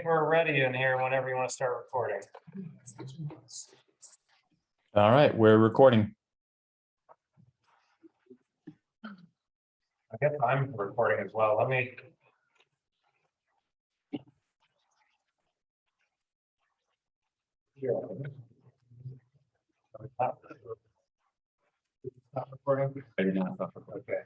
think we're ready in here whenever you want to start recording. All right, we're recording. I guess I'm recording as well. Let me. Not recording. I did not stop recording. Okay.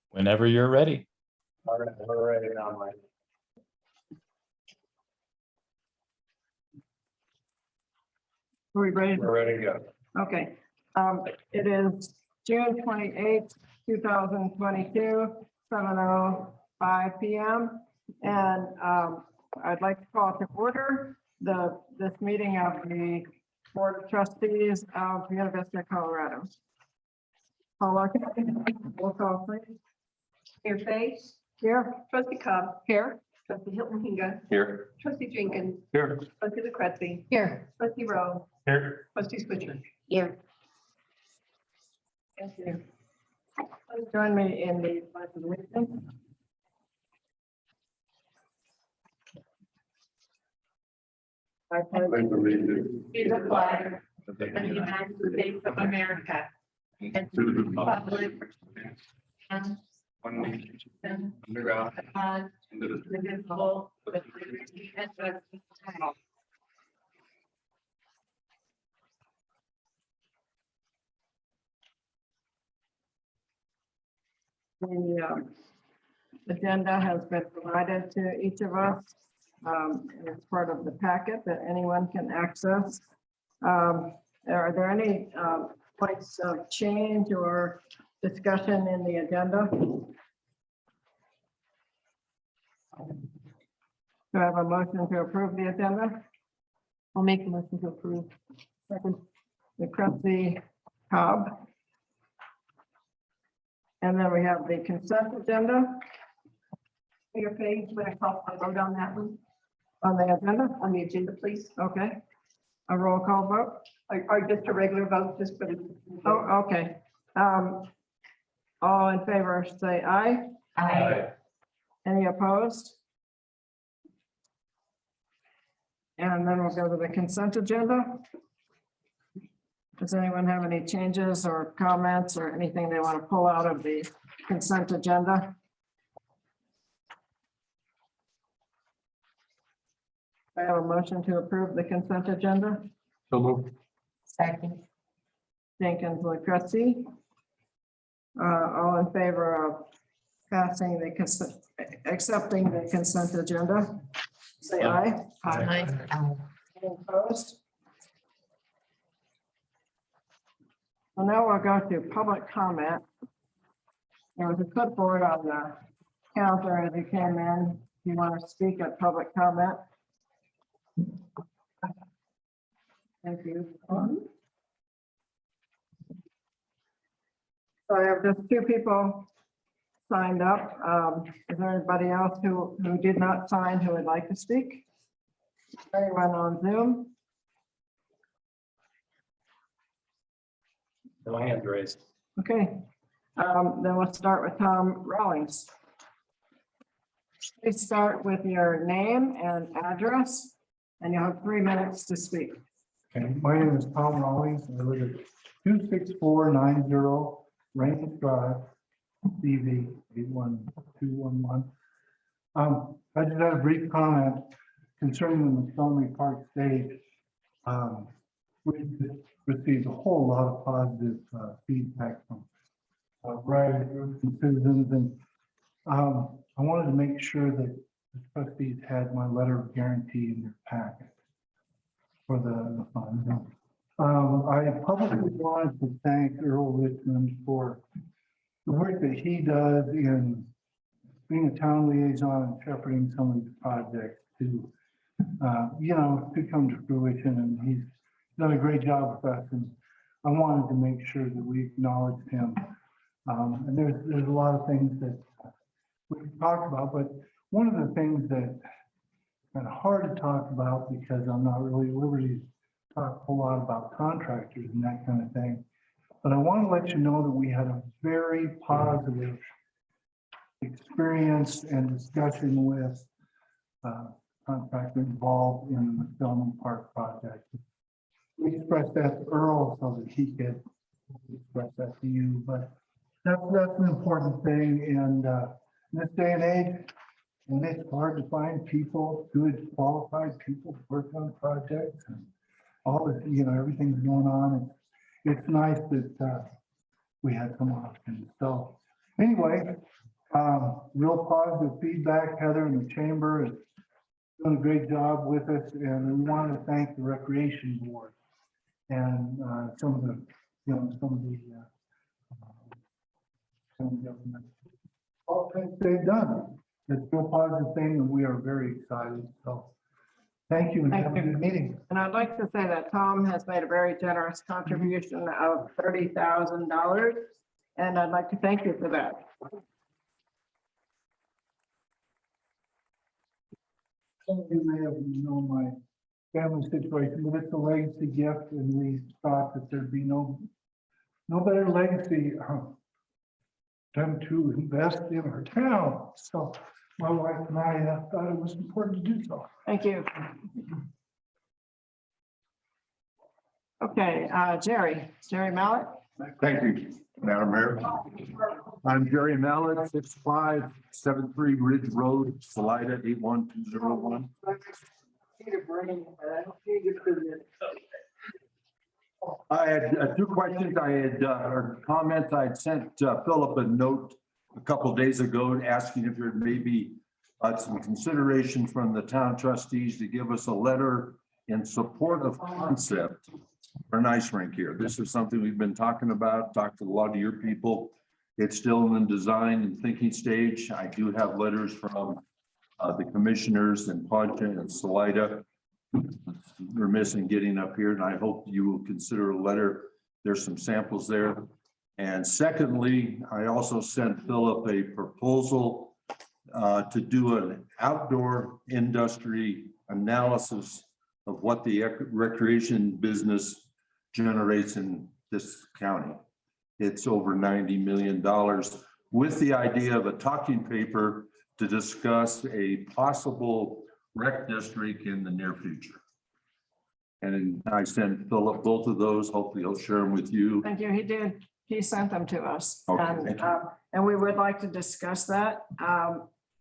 Whenever you're ready. All right, we're ready now, Mike. Are we ready? We're ready to go. Okay, it is June 28th, 2022, 7:05 PM. And I'd like to call to order this meeting of the Board of Trustees of Buena Vista, Colorado. Paula, roll call please. Mayor Fay, Here. trustee Cobb, Here. trustee Hilton Hinga, Here. trustee Jenkins, Here. trustee LaCretzi, Here. trustee Rowe, Here. trustee Switzer. Here. Thank you. Please join me in the pledge of allegiance. I pledge Be the flag of the United States of America and to the republic and Under God. indivisible with liberty and justice for all. The agenda has been provided to each of us. And it's part of the packet that anyone can access. Are there any points of change or discussion in the agenda? Do I have a motion to approve the agenda? I'll make the motion to approve. Second. McPhelemy, Cobb. And then we have the consent agenda Mayor Fay, would I call for a vote on that one, on the agenda. on the agenda, please? Okay. A roll call vote. Or just a regular vote, just for the. Oh, okay. All in favor, say aye. Aye. Any opposed? And then we'll go to the consent agenda. Does anyone have any changes or comments or anything they want to pull out of the consent agenda? I have a motion to approve the consent agenda. So moved. Second. Jenkins, LaCretzi. All in favor of passing the consent, accepting the consent agenda? Say aye. Aye. Any opposed? Well, now we'll go to public comment. There was a clipboard on the counter as you came in. If you want to speak at public comment. Thank you. So I have just two people signed up. Is there anybody else who did not sign who would like to speak? Anyone on Zoom? No hands raised. Okay, then we'll start with Tom Rawlings. Please start with your name and address, and you'll have 3 minutes to speak. Okay, my name is Tom Rawlings. I live at 26490 Rains Drive, CV 81211. I just had a brief comment concerning the McPhelemy Park stage. We received a whole lot of positive feedback from variety of groups and citizens, and I wanted to make sure that the trustees had my letter of guarantee in their packet for the fund. I publicly wanted to thank Earl Richmond for the work that he does in being a town liaison and shepherding some of these projects to, to come to fruition. And he's done a great job with us. And I wanted to make sure that we acknowledged him. And there's a lot of things that we can talk about, but one of the things that kind of hard to talk about because I'm not really at liberty to talk a whole lot about contractors and that kind of thing. But I want to let you know that we had a very positive experience and discussion with contractor involved in the McPhelemy Park project. We expressed that to Earl so that he could express that to you, but that's an important thing. And in this day and age, when it's hard to find people, good qualified people to work on projects and all this, everything's going on. It's nice that we had some options. So anyway, real positive feedback. Heather and the chamber is doing a great job with us, and we want to thank the Recreation Board and some of the government. All things they've done. It's a real positive thing, and we are very excited. So thank you and have a good meeting. And I'd like to say that Tom has made a very generous contribution of $30,000. And I'd like to thank you for that. Some of you may have known my family situation, but it's a legacy gift, and we thought that there'd be no better legacy than to invest in our town. So my wife and I thought it was important to do so. Thank you. Okay, Jerry Mallett. Thank you, Madam Mayor. I'm Jerry Mallett, 6573 Ridge Road, Salida 81201. I had two questions. I had or comments. I had sent Philip a note a couple of days ago asking if there may be some consideration from the town trustees to give us a letter in support of concept for an ice rink here. This is something we've been talking about, talked to a lot of your people. It's still in the design and thinking stage. I do have letters from the commissioners in Poncha and Salida. Remiss in getting up here, and I hope you will consider a letter. There's some samples there. And secondly, I also sent Philip a proposal to do an outdoor industry analysis of what the recreation business generates in this county. It's over $90 million, with the idea of a talking paper to discuss a possible rec district in the near future. And I sent Philip both of those. Hopefully he'll share them with you. Thank you. He did. He sent them to us. Okay, And, thank you. and we would like to discuss that.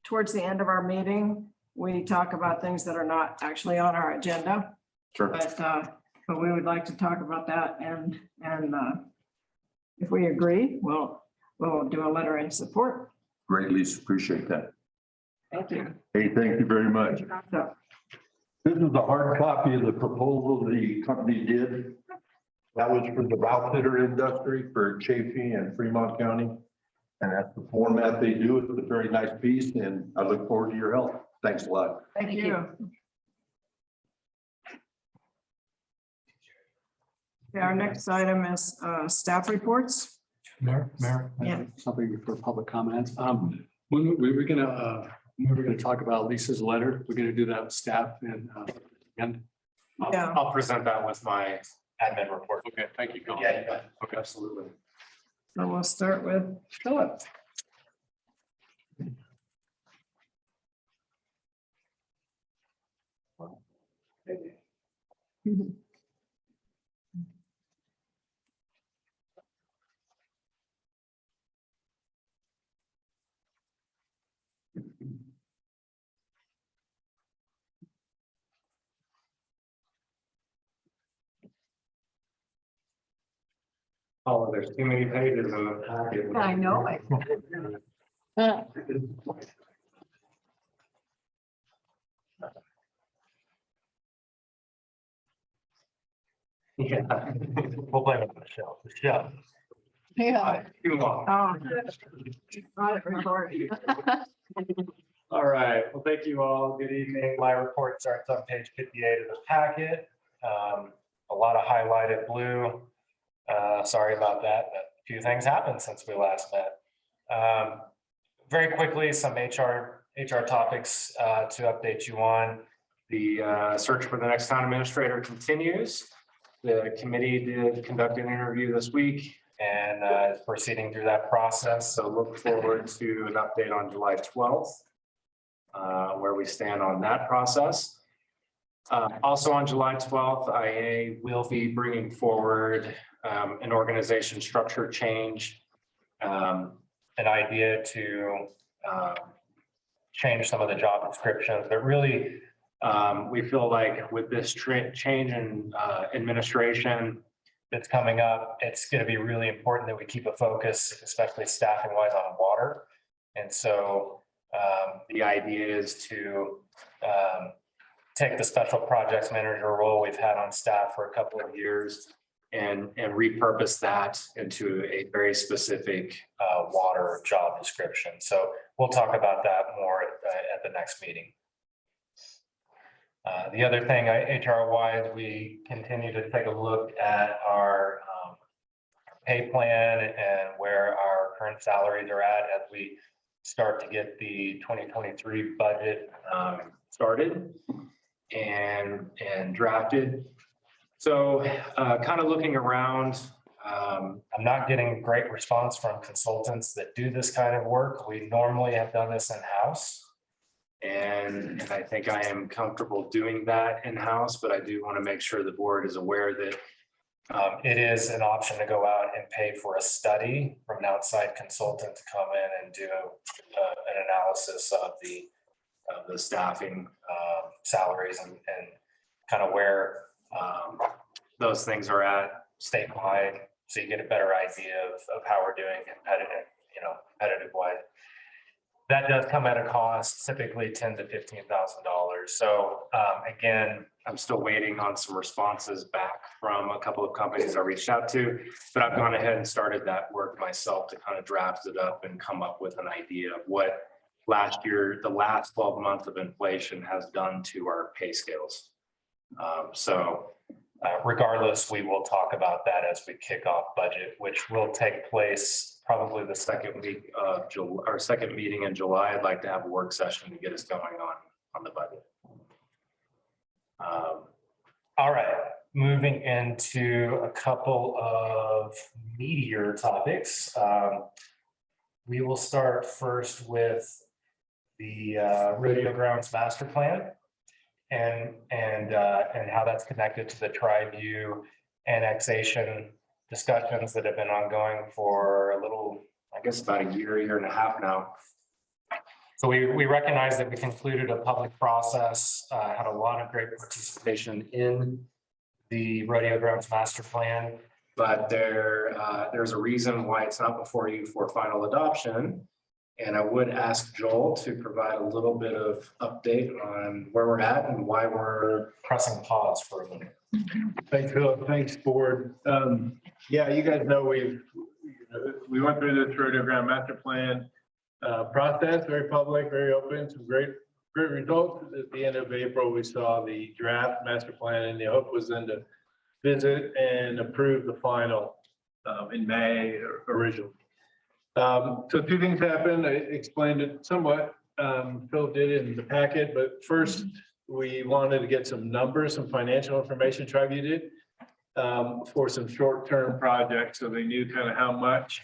Towards the end of our meeting, we talk about things that are not actually on our agenda. Sure. But we would like to talk about that, and if we agree, we'll do a letter in support. Greatly appreciate that. Thank you. Hey, thank you very much. So, This is a hard copy of the proposal the company did. That was for the outfitter industry for Chaffee and Fremont County. And that's the format they do. It's a very nice piece, and I look forward to your help. Thanks a lot. Thank you. Okay, our next item is staff reports. Mayor, Yeah. something for public comments. When we were gonna talk about Lisa's letter, we're gonna do that with staff and. Yeah. I'll present that with my admin report. Okay, thank you. Colin. Yeah, you bet. Okay, absolutely. So we'll start with Philip. Oh, there's too many pages in the packet. I know it. Yeah, we'll blame it on Michelle. Michelle. Yeah. Too long. Oh. Audit report. All right, well, thank you all. Good evening. My report starts on page 58 of the packet. A lot of highlighted blue. Sorry about that, but a few things happened since we last met. Very quickly, some HR topics to update you on. The search for the next town administrator continues. The committee did conduct an interview this week and is proceeding through that process. So look forward to an update on July 12th, where we stand on that process. Also on July 12th, IA will be bringing forward an organization structure change, an idea to change some of the job descriptions, but really we feel like with this change in administration that's coming up, it's going to be really important that we keep a focus, especially staffing wise, on water. And so the idea is to take the special projects manager role we've had on staff for a couple of years and repurpose that into a very specific water job description. So we'll talk about that more at the next meeting. The other thing, HR wise, we continue to take a look at our pay plan and where our current salaries are at as we start to get the 2023 budget started and drafted. So kind of looking around, I'm not getting great response from consultants that do this kind of work. We normally have done this in-house. And I think I am comfortable doing that in-house, but I do want to make sure the board is aware that it is an option to go out and pay for a study from an outside consultant to come in and do an analysis of the staffing salaries and kind of where those things are at statewide, so you get a better idea of how we're doing competitive wise. That does come at a cost, typically $10,000 to $15,000. So again, I'm still waiting on some responses back from a couple of companies I reached out to, but I've gone ahead and started that work myself to kind of draft it up and come up with an idea of what last year, the last 12 months of inflation has done to our pay scales. Regardless, we will talk about that as we kick off budget, which will take place probably the second week of July, our second meeting in July. I'd like to have a work session to get us going on the budget. All right, moving into a couple of meatier topics. We will start first with the rodeo grounds master plan and how that's connected to the Tri-View annexation discussions that have been ongoing for a little, I guess about a year and a half now. So we recognize that we concluded a public process, had a lot of great participation in the rodeo grounds master plan, but there's a reason why it's not before you for final adoption. And I would ask Joel to provide a little bit of update on where we're at and why we're pressing pause for a minute. Thanks, Philip. Thanks, board. Yeah, you guys know we went through this rodeo ground master plan process, very public, very open, some great results. At the end of April, we saw the draft master plan, and the hope was then to visit and approve the final in May originally. So two things happened. I explained it somewhat. Phil did it in the packet, but first we wanted to get some numbers, some financial information, Tri-View did, for some short-term projects. So they knew kind of how much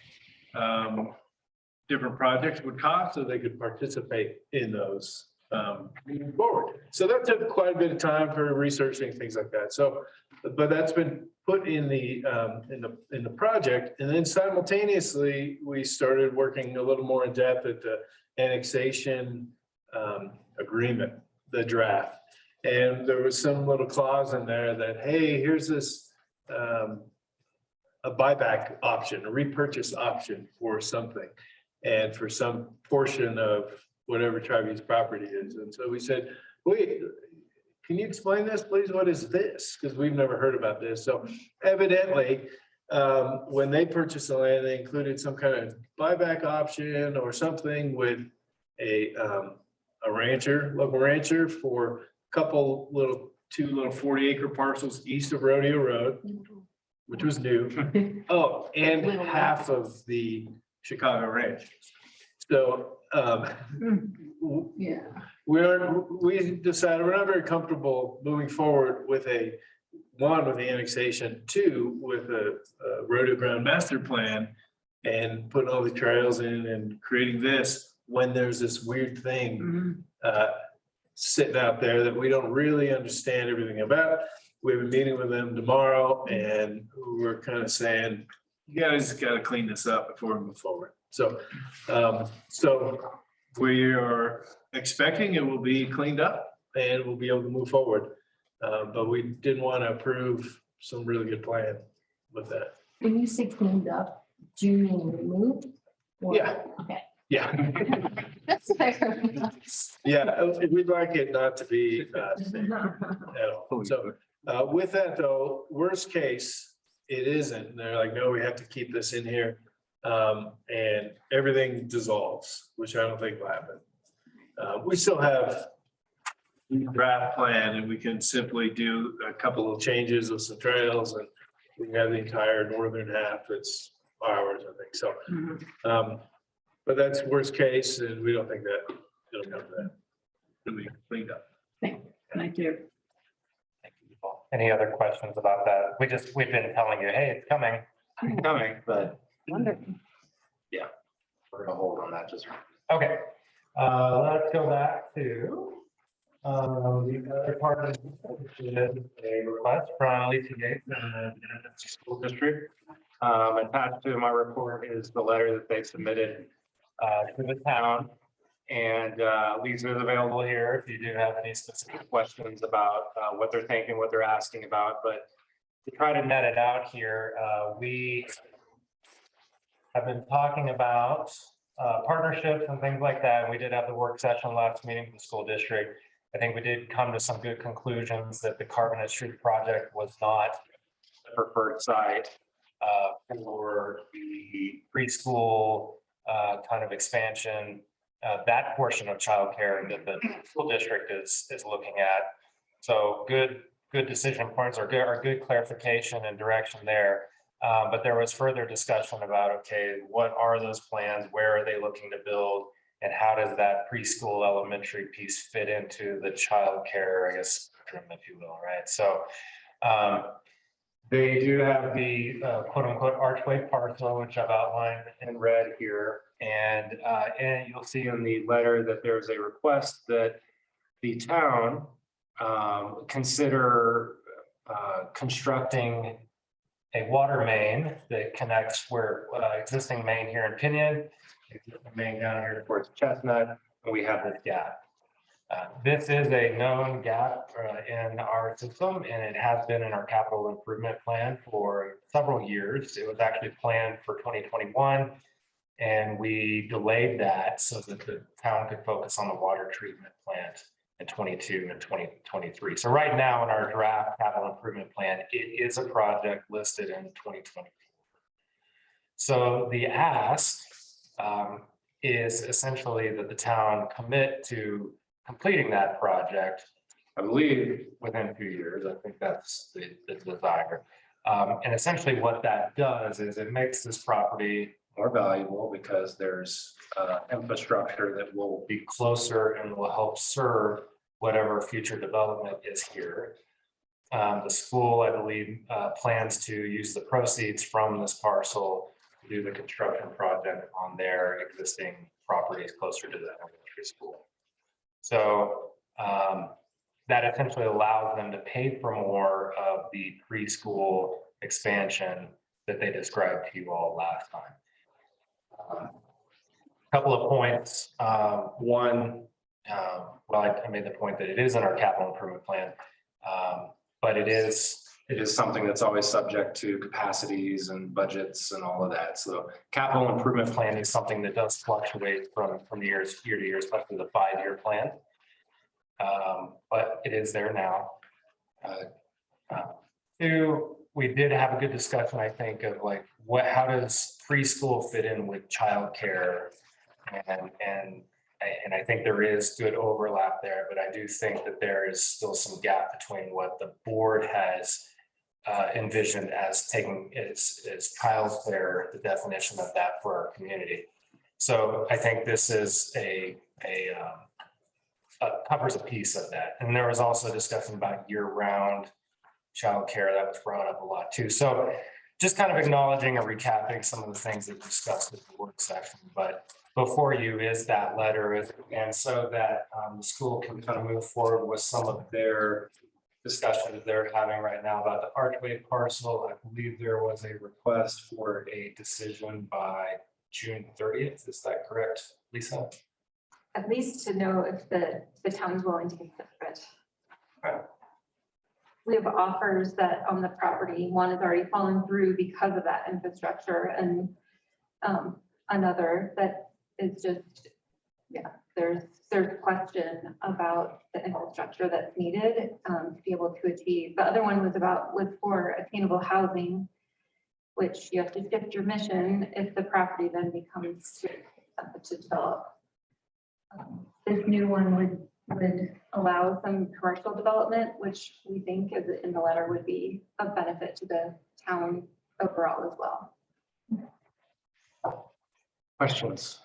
different projects would cost so they could participate in those moving forward. So that took quite a bit of time for researching things like that. So, but that's been put in the project, and then simultaneously we started working a little more in depth at the annexation agreement, the draft, and there was some little clause in there that, hey, here's this a buyback option, a repurchase option for something, and for some portion of whatever Tri-View's property is. And so we said, wait, can you explain this, please? What is this? Because we've never heard about this. So evidently, when they purchased the land, they included some kind of buyback option or something with a local rancher for a couple two little 40-acre parcels east of Rodeo Road, which was new. Oh, and half of the Chicago ranch. So, Yeah. we decided we're not very comfortable moving forward with with the annexation, two, with a rodeo ground master plan and putting all the trails in and creating this when there's this weird thing sitting out there that we don't really understand everything about. We have a meeting with them tomorrow and we're kind of saying, you guys got to clean this up before we move forward. So, we are expecting it will be cleaned up and we'll be able to move forward. But we didn't want to approve some really good plan with that. When you say cleaned up, do you mean removed? Or- Yeah. Okay. Yeah. That's fair. Yeah, we'd like it not to be at all. So with that though, worst case, it isn't. And they're like, no, we have to keep this in here. And everything dissolves, which I don't think will happen. We still have a draft plan and we can simply do a couple of changes with some trails and we have the entire northern half. It's ours, I think. So, but that's worst case and we don't think that it'll come to that. It'll be cleaned up. Thank you. Any other questions about that? We've been telling you, hey, it's coming, but Wonderful. we're gonna hold on that just. Okay, let's go back to the other part of which is a request from Lisa Gates and the school district. Attached to my report is the letter that they submitted to the town. And Lisa is available here if you do have any specific questions about what they're thinking, what they're asking about. But to try to net it out here, we have been talking about partnerships and things like that. We did have the work session last meeting with the school district. I think we did come to some good conclusions that the Carbonate Street project was not the preferred site for the preschool kind of expansion. That portion of childcare that the school district is looking at. So good decision points or good clarification and direction there. But there was further discussion about, okay, what are those plans? Where are they looking to build? And how does that preschool elementary piece fit into the childcare, I guess, spectrum, if you will, right? So they do have the quote unquote archway parcel, which I've outlined in red here. And you'll see in the letter that there's a request that the town consider constructing a water main that connects where existing main here in Pinion, existing main down here towards Chestnut, and we have this gap. This is a known gap in our system, and it has been in our capital improvement plan for several years. It was actually planned for 2021, and we delayed that so that the town could focus on the water treatment plant in 22 and 2023. So right now in our draft capital improvement plan, it is a project listed in 2020. So the ask is essentially that the town commit to completing that project, I believe, within 2 years. I think that's the desire. And essentially what that does is it makes this property more valuable because there's infrastructure that will be closer and will help serve whatever future development is here. The school, I believe, plans to use the proceeds from this parcel to do the construction project on their existing properties closer to the elementary school. So that essentially allows them to pay for more of the preschool expansion that they described to you all last time. Couple of points. One, well, I made the point that it is in our capital improvement plan, but it is something that's always subject to capacities and budgets and all of that. So capital improvement plan is something that does fluctuate from year to year, especially the 5-year plan. But it is there now. Two, we did have a good discussion, I think, of like how does preschool fit in with childcare, and I think there is good overlap there, but I do think that there is still some gap between what the board has envisioned as taking is childcare, the definition of that for our community. So I think this is covers a piece of that. And there was also discussion about year-round childcare that was brought up a lot too. So just kind of acknowledging or recapping some of the things that we discussed at the work session, but before you is that letter, and so that the school can kind of move forward with some of their discussions they're having right now about the Archway parcel. I believe there was a request for a decision by June 30th. Is that correct, Lisa? At least to know if the town's willing to consider it. Okay. We have offers that on the property, one is already fallen through because of that infrastructure, and another that is just, yeah, there's question about the infrastructure that's needed to be able to achieve. The other one was for attainable housing, which you have to shift your mission if the property then becomes something to develop. This new one would allow some commercial development, which we think is in the letter would be of benefit to the town overall as well. Questions?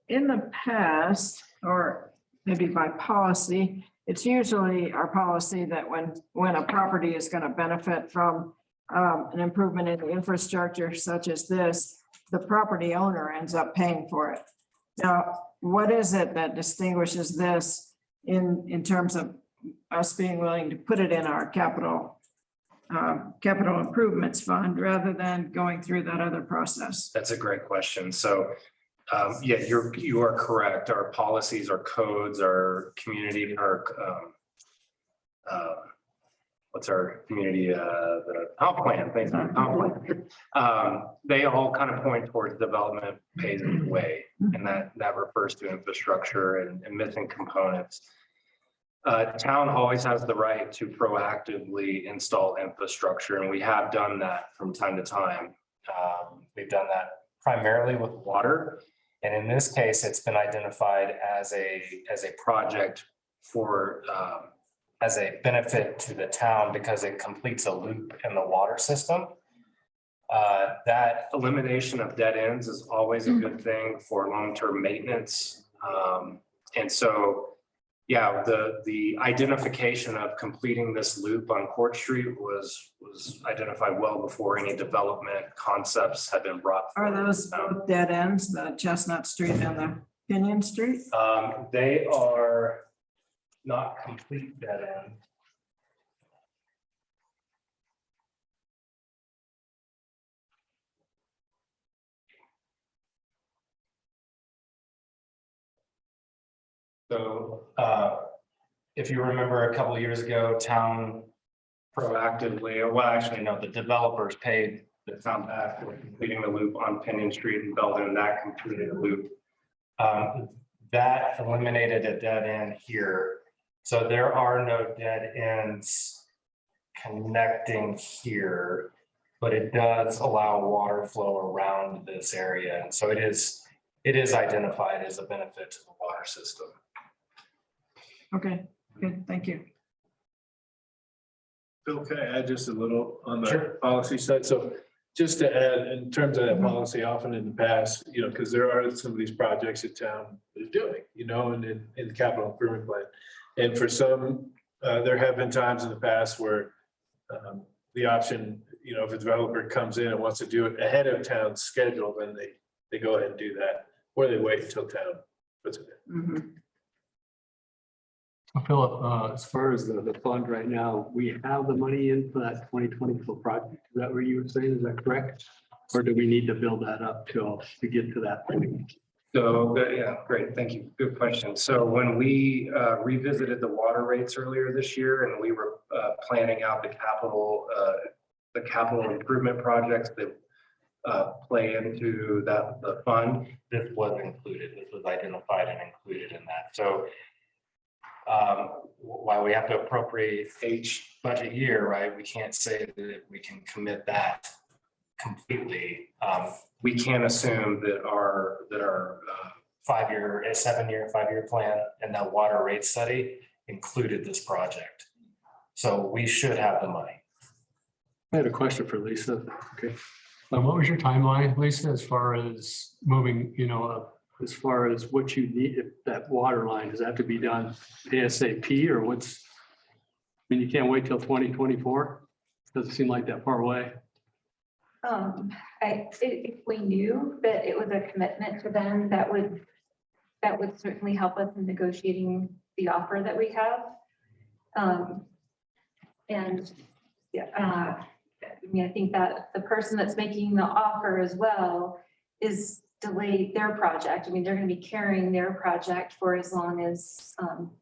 In the past, or maybe by policy, it's usually our policy that when a property is going to benefit from an improvement in the infrastructure such as this, the property owner ends up paying for it. Now, what is it that distinguishes this in terms of us being willing to put it in our capital improvements fund rather than going through that other process? That's a great question. So yeah, you are correct. Our policies, our codes, our community, what's our community, the comp plan, things like comp plan. They all kind of point towards development pays the way, and that refers to infrastructure and missing components. Town always has the right to proactively install infrastructure, and we have done that from time to time. We've done that primarily with water. And in this case, it's been identified as a project for as a benefit to the town because it completes a loop in the water system. That elimination of dead ends is always a good thing for long-term maintenance. And so, yeah, the identification of completing this loop on Court Street was identified well before any development concepts had been brought Are forward. those both dead ends, the Chestnut Street and the Pinion Street? They are not complete dead end. So if you remember a couple of years ago, town proactively, or well, actually, no, the developers paid the town back for completing the loop on Pinion Street and Belden, and that completed the loop. That eliminated a dead end here. So there are no dead ends connecting here, but it does allow water flow around this area. And so it is identified as a benefit to the water system. Okay, good, thank you. Phil, can I add just a little on the Sure. policy side? So just to add, in terms of that policy, often in the past, because there are some of these projects that town is doing, and in the capital improvement plan. And for some, there have been times in the past where the option, if a developer comes in and wants to do it ahead of town's schedule, then they go ahead and do that, or they wait until town puts it in. Mhm. So Philip, as far as the fund right now, we have the money in for that 2024 project. Is that what you were saying? Is that correct? Or do we need to build that up to get to that point? So, yeah, great. Thank you. Good question. So when we revisited the water rates earlier this year and we were planning out the capital improvement projects that play into the fund, this was included. This was identified and included in that. So while we have to appropriate each budget year, right, we can't say that we can commit that completely. We can assume that our 7-year plan and that water rate study included this project. So we should have the money. I had a question for Lisa. Okay. What was your timeline, Lisa, as far as moving, as far as what you need, if that water line, does that have to be done ASAP or what's? I mean, you can't wait till 2024? Doesn't seem like that far away. If we knew that it was a commitment to them, that would certainly help us in negotiating the offer that we have. And yeah, I mean, I think that the person that's making the offer as well is delayed their project. I mean, they're going to be carrying their project for as long as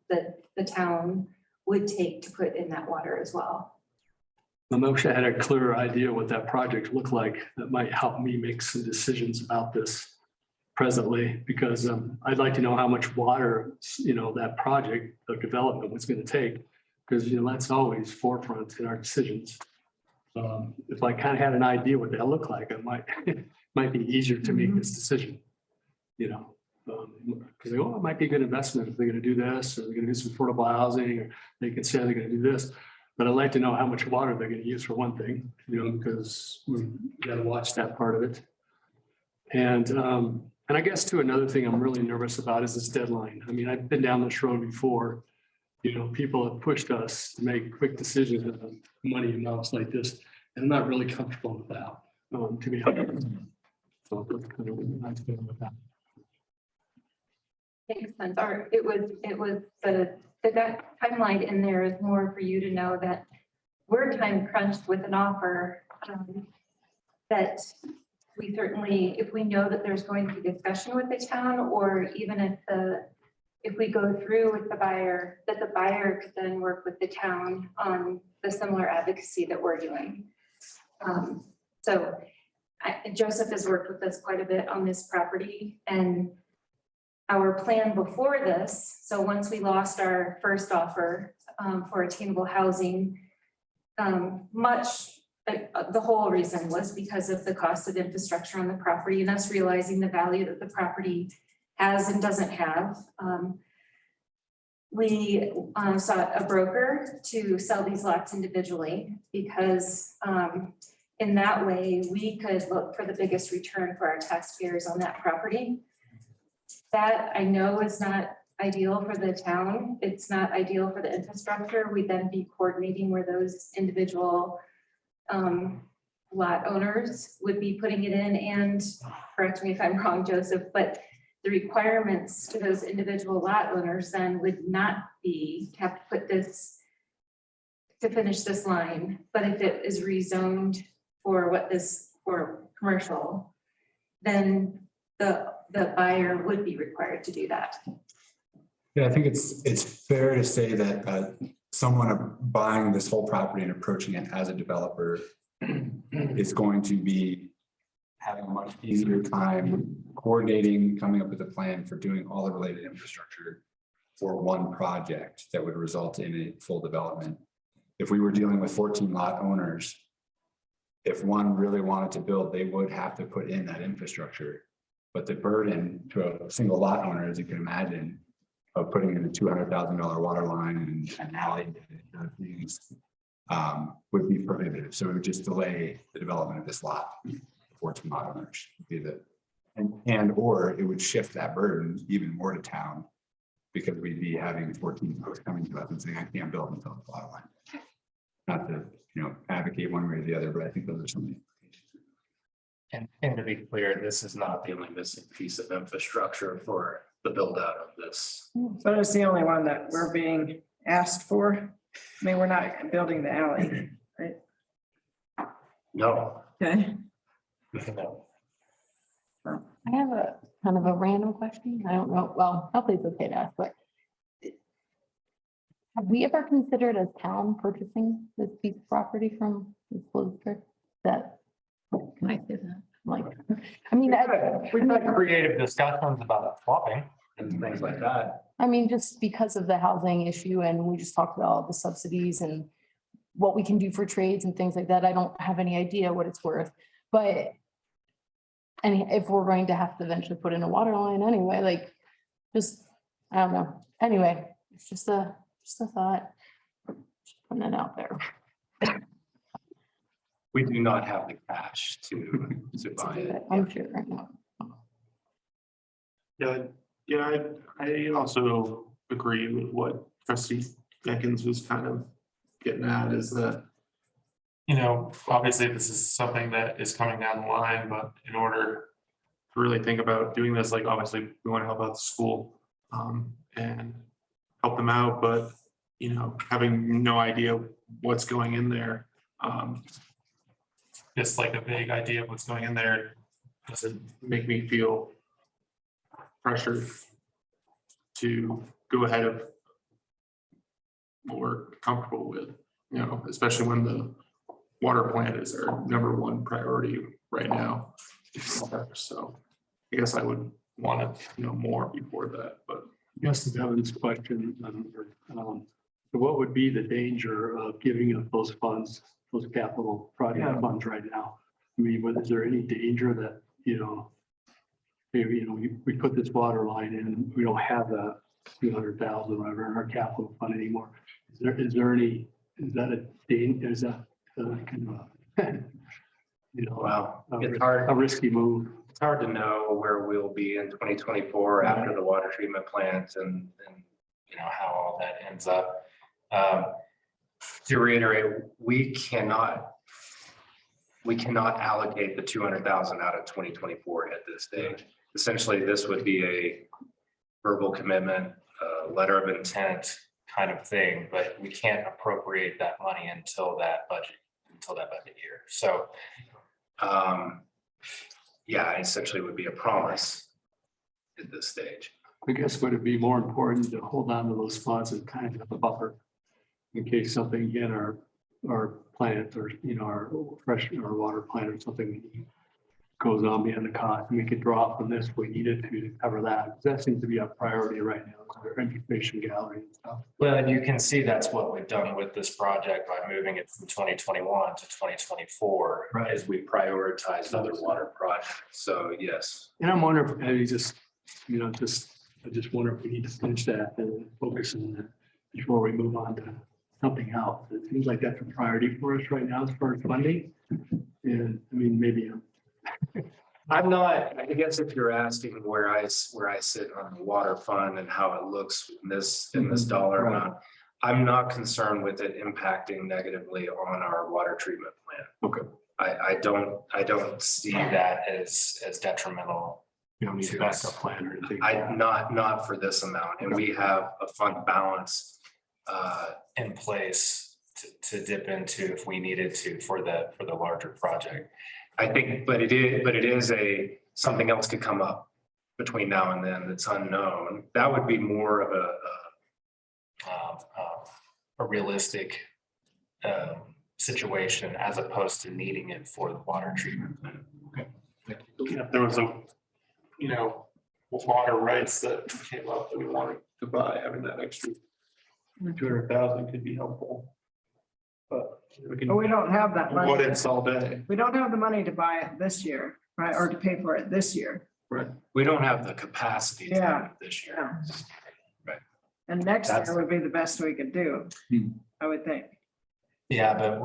the town would take to put in that water as well. I wish I had a clearer idea what that project looked like. That might help me make some decisions about this presently, because I'd like to know how much water, that project, the development was going to take, because, that's always forefront in our decisions. If I kind of had an idea what that looked like, it might be easier to make this decision, because it might be a good investment if they're going to do this, or they're going to do some affordable housing, or they can say they're going to do this. But I'd like to know how much water they're going to use for one thing, because we got to watch that part of it. And I guess too, another thing I'm really nervous about is this deadline. I mean, I've been down this road before. People have pushed us to make quick decisions on money amounts like this, and I'm not really comfortable with that, to be honest. So that's kind of what I'm feeling with that. Makes sense. Or it was that timeline in there is more for you to know that we're time crunched with an offer, that we certainly, if we know that there's going to be discussion with the town, or even if we go through with the buyer, that the buyer could then work with the town on the similar advocacy that we're doing. Joseph has worked with us quite a bit on this property, and our plan before this, so once we lost our first offer for attainable housing, the whole reason was because of the cost of infrastructure on the property and us realizing the value that the property has and doesn't have. We sought a broker to sell these lots individually, because in that way we could look for the biggest return for our taxpayers on that property. That I know is not ideal for the town. It's not ideal for the infrastructure. We'd then be coordinating where those individual lot owners would be putting it in. And correct me if I'm wrong, Joseph, but the requirements to those individual lot owners then would not be to have to put this to finish this line. But if it is rezoned for for commercial, then the buyer would be required to do that. Yeah, I think it's fair to say that someone buying this whole property and approaching it as a developer is going to be having a much easier time coordinating, coming up with a plan for doing all the related infrastructure for one project that would result in a full development. If we were dealing with 14 lot owners, if one really wanted to build, they would have to put in that infrastructure. But the burden to a single lot owner, as you can imagine, of putting in a $200,000 water line and an alley and things would be prohibitive. So it would just delay the development of this lot. 14 lot owners would be or it would shift that burden even more to town, because we'd be having 14 folks coming to us and saying, I can't build until the water line. Not to advocate one way or the other, but I think those are some of the And to be clear, this is not the only missing piece of infrastructure for the build out of this. So it's the only one that we're being asked for. I mean, we're not building the alley, right? No. Okay. No. I have a kind of a random question. I don't know. Well, hopefully it's okay to ask, but have we ever considered a town purchasing this piece of property from this district? That, can I say that? Like, I mean, We've had creative discussions about swapping and things like that. I mean, just because of the housing issue, and we just talked about all the subsidies and what we can do for trades and things like that. I don't have any idea what it's worth, but and if we're going to have to eventually put in a water line anyway, like, just, I don't know. Anyway, it's just a thought. Just putting it out there. We do not have the cash to buy it. I'm sure right now. Yeah, I also agree with what trustee Deckens was kind of getting at, is that, you know, obviously this is something that is coming down the line, but in order to really think about doing this, like, obviously we want to help out the school and help them out, but, you know, having no idea what's going in there, just like a vague idea of what's going in there doesn't make me feel pressured to go ahead of what we're comfortable with, you know, especially when the water plant is our #1 priority right now. So I guess I would want to know more before that, but. Yes, Devin's question, so what would be the danger of giving up those funds, those capital project funds right now? I mean, is there any danger that, you know, maybe, you know, we put this water line in, we don't have that 200,000 whatever in our capital fund anymore. Is there any, is that a danger? Is that kind of a, you know, Well, it's hard. a risky move? It's hard to know where we'll be in 2024 after the water treatment plant and you know, how all that ends up. To reiterate, we cannot allocate the 200,000 out of 2024 at this stage. Essentially, this would be a verbal commitment, letter of intent kind of thing, but we can't appropriate that money until that budget year. So, yeah, essentially would be a promise at this stage. I guess would it be more important to hold on to those funds and kind of have a buffer in case something in our plant or, you know, our water plant or something goes on beyond the cost, and we could draw from this if we needed to cover that. That seems to be a priority right now, our information gallery and stuff. Well, and you can see that's what we've done with this project by moving it from 2021 to 2024, Right. as we prioritize other water projects. So yes. And I'm wondering, if maybe just, you know, I just wonder if we need to finish that and focus on that before we move on to something else. It seems like that's a priority for us right now as far as funding. And I mean, maybe I'm not, I guess if you're asking where I sit on the water fund and how it looks in this dollar Right. amount, I'm not concerned with it impacting negatively on our water treatment plant. Okay. I don't see that as detrimental. You don't need a backup plan or anything. Not for this amount, and we have a fund balance in place to dip into if we needed to for the larger project. I think, but it is something else could come up between now and then that's unknown. That would be more of a realistic situation as opposed to needing it for the water treatment plant. Okay. Yeah, there was water rights that came up that we wanted to buy, having that extra 200,000 could be helpful. But we can. But we don't have that money. What it's all day. We don't have the money to buy it this year, right? Or to pay for it this year. Right. We don't have the capacity to Yeah. do it this year. Yeah. And next That's- year would be the best we could do, I would think. Yeah, but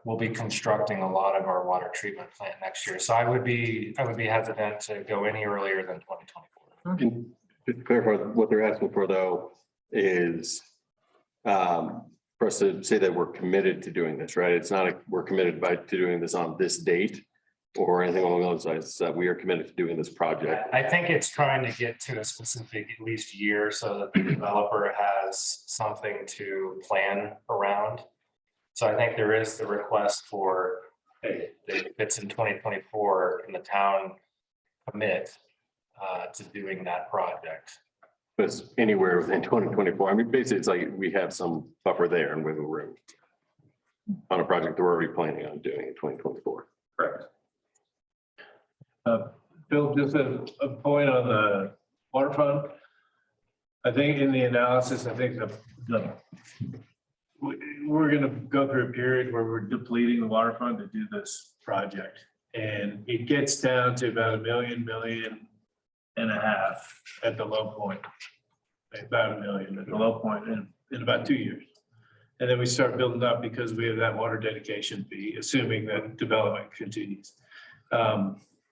we'll be constructing a lot of our water treatment plant next year. So I would be hesitant to go any earlier than 2024. And to clarify, what they're asking for though is for us to say that we're committed to doing this, right? It's not like we're committed to doing this on this date or anything along those lines. It's that we are committed to doing this project. I think it's trying to get to a specific at least year so that the developer has something to plan around. So I think there is the request for, hey, if it's in 2024, can the town commit to doing that project? But it's anywhere within 2024. I mean, basically, it's like we have some buffer there and wiggle room on a project that we're already planning on doing in 2024. Correct. Bill, just a point on the water fund. I think in the analysis, I think we're going to go through a period where we're depleting the water fund to do this project. And it gets down to about $1.5 million at the low point. About $1 million at the low point in about 2 years. And then we start building up because we have that water dedication fee, assuming that development continues.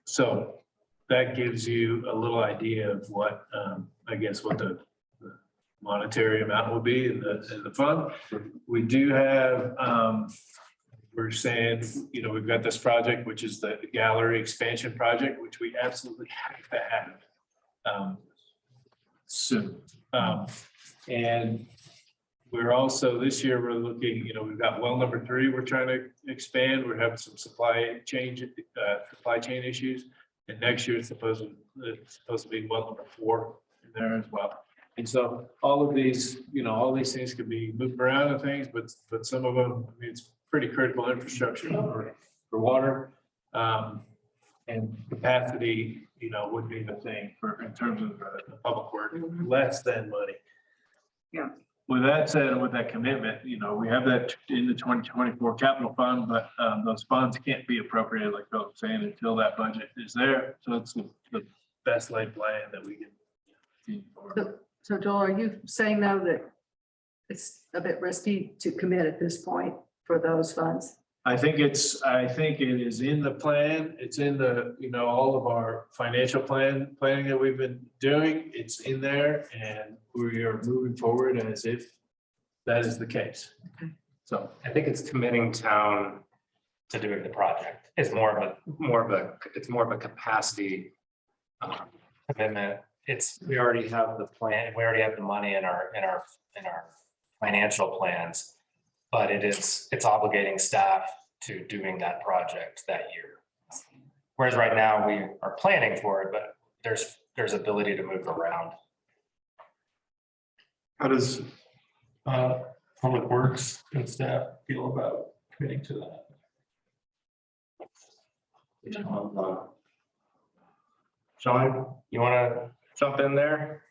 So that gives you a little idea of what, I guess, what the monetary amount will be in the fund. We do have, we're saying, you know, we've got this project, which is the gallery expansion project, which we absolutely have to have soon. And we're also, this year, we're looking, you know, we've got well number 3, we're trying to expand. We're having some supply chain issues. And next year it's supposed to be well number 4 in there as well. And so all of these, you know, all these things could be moved around and things, but some of them, I mean, it's pretty critical infrastructure for water. And capacity, you know, would be the thing for, in terms of the public work, less than money. Yeah. With that said, and with that commitment, you know, we have that in the 2024 capital fund, but those funds can't be appropriated, like Phil was saying, until that budget is there. So it's the best laid plan that we can. So Joel, are you saying though that it's a bit risky to commit at this point for those funds? I think it is in the plan. It's in the, you know, all of our financial planning that we've been doing. It's in there and we are moving forward as if that is the case. Okay. So I think it's committing town to doing the project. It's more of a capacity commitment. We already have the plan, we already have the money in our financial plans. But it's obligating staff to doing that project that year. Whereas right now we are planning for it, but there's ability to move around. How does Public Works and staff feel about committing to that? Sean, you want to jump in there?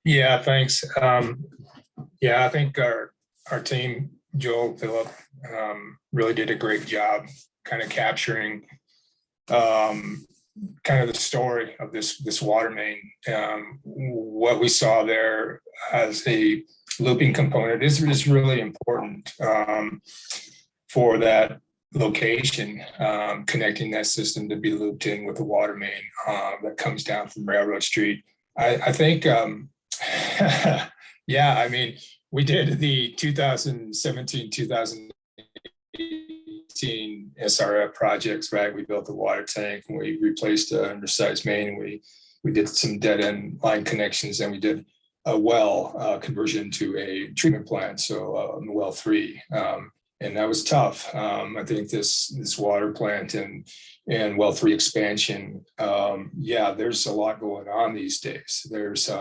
Yeah, thanks. Yeah, I think our team, Joel, Philip, really did a great job kind of capturing kind of the story of this water main. What we saw there as a looping component is really important for that location, connecting that system to be looped in with the water main that comes down from Railroad Street. I think, yeah, I mean, we did the 2017, 2018 SRF projects, right? We built the water tank and we replaced an undersized main and we did some dead end line connections and we did a well conversion to a treatment plant. So well 3. And that was tough. I think this water plant and well 3 expansion, yeah, there's a lot going on these days. There's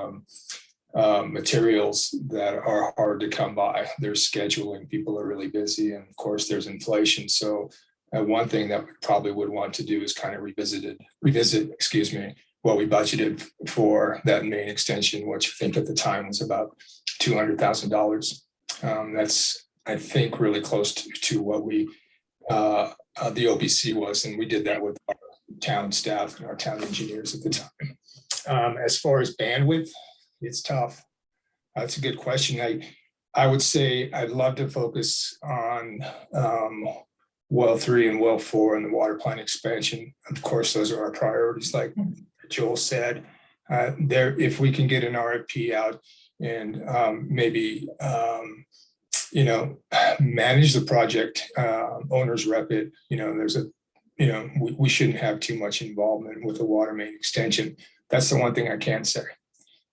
materials that are hard to come by. There's scheduling, people are really busy, and of course there's inflation. So one thing that we probably would want to do is kind of revisit, what we budgeted for that main extension, which I think at the time was about $200,000. That's, I think, really close to what we the OPC was, and we did that with our town staff and our town engineers at the time. As far as bandwidth, it's tough. That's a good question. I would say I'd love to focus on well 3 and well 4 and the water plant expansion. Of course, those are our priorities, like Joel said. If we can get an RFP out and maybe manage the project, owners rep it, we shouldn't have too much involvement with the water main extension. That's the one thing I can say.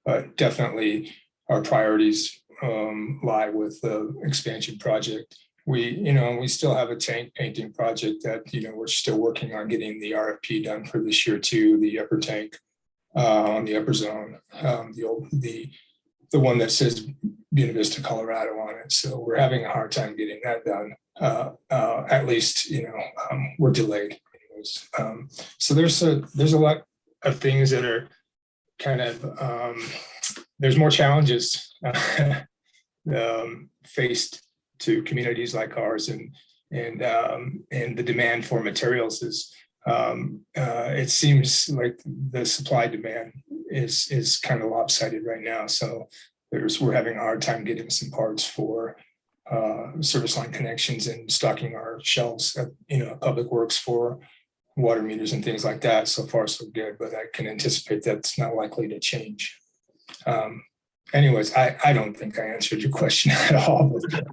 But definitely our priorities lie with the expansion project. We still have a tank painting project that, we're still working on getting the RFP done for this year too, the upper tank on the upper zone, the one that says Buena Vista, Colorado on it. So we're having a hard time getting that done. At least, we're delayed. Anyways. So there's a lot of things that are kind of, there's more challenges faced to communities like ours, and the demand for materials is, it seems like the supply demand is kind of lopsided right now. So we're having a hard time getting some parts for service line connections and stocking our shelves at Public Works for water meters and things like that. So far, so good, but I can anticipate that's not likely to change. Anyways, I don't think I answered your question at all. But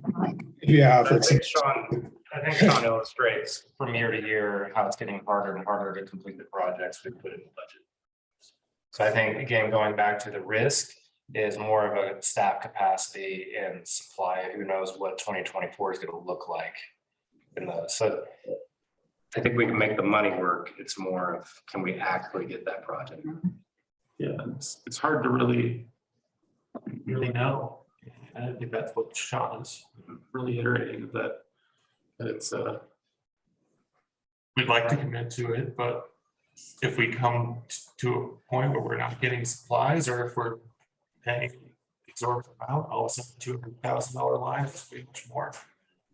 yeah, I think Sean illustrates from year to year how it's getting harder and harder to complete the projects we put in the budget. So I think, again, going back to the risk is more of a staff capacity and supply. Who knows what 2024 is going to look like. So I think we can make the money work. It's more of, can we actually get that project? Yeah, it's hard to really know. And I think that's what Sean is really iterating, that it's we'd like to commit to it, but if we come to a point where we're not getting supplies, or if we're paying exorbitant amount, all of a sudden $200,000 line is way much more.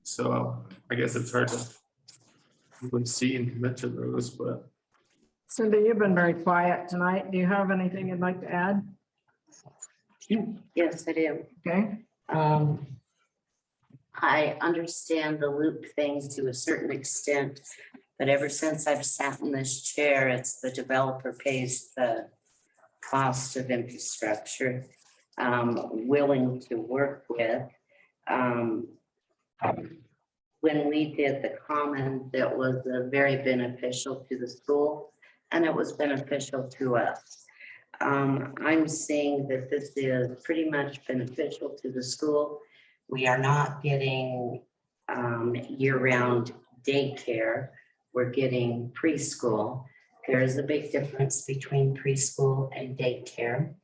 So I guess it's hard to really see and commit to those, but Cindy, you've been very quiet tonight. Do you have anything you'd like to add? Yes, I do. Okay. I understand the loop thing to a certain extent, but ever since I've sat in this chair, it's the developer pays the cost of infrastructure, willing to work with. When we did the common, that was very beneficial to the school, and it was beneficial to us. I'm seeing that this is pretty much beneficial to the school. We are not getting year-round daycare. We're getting preschool. There is a big difference between preschool and daycare.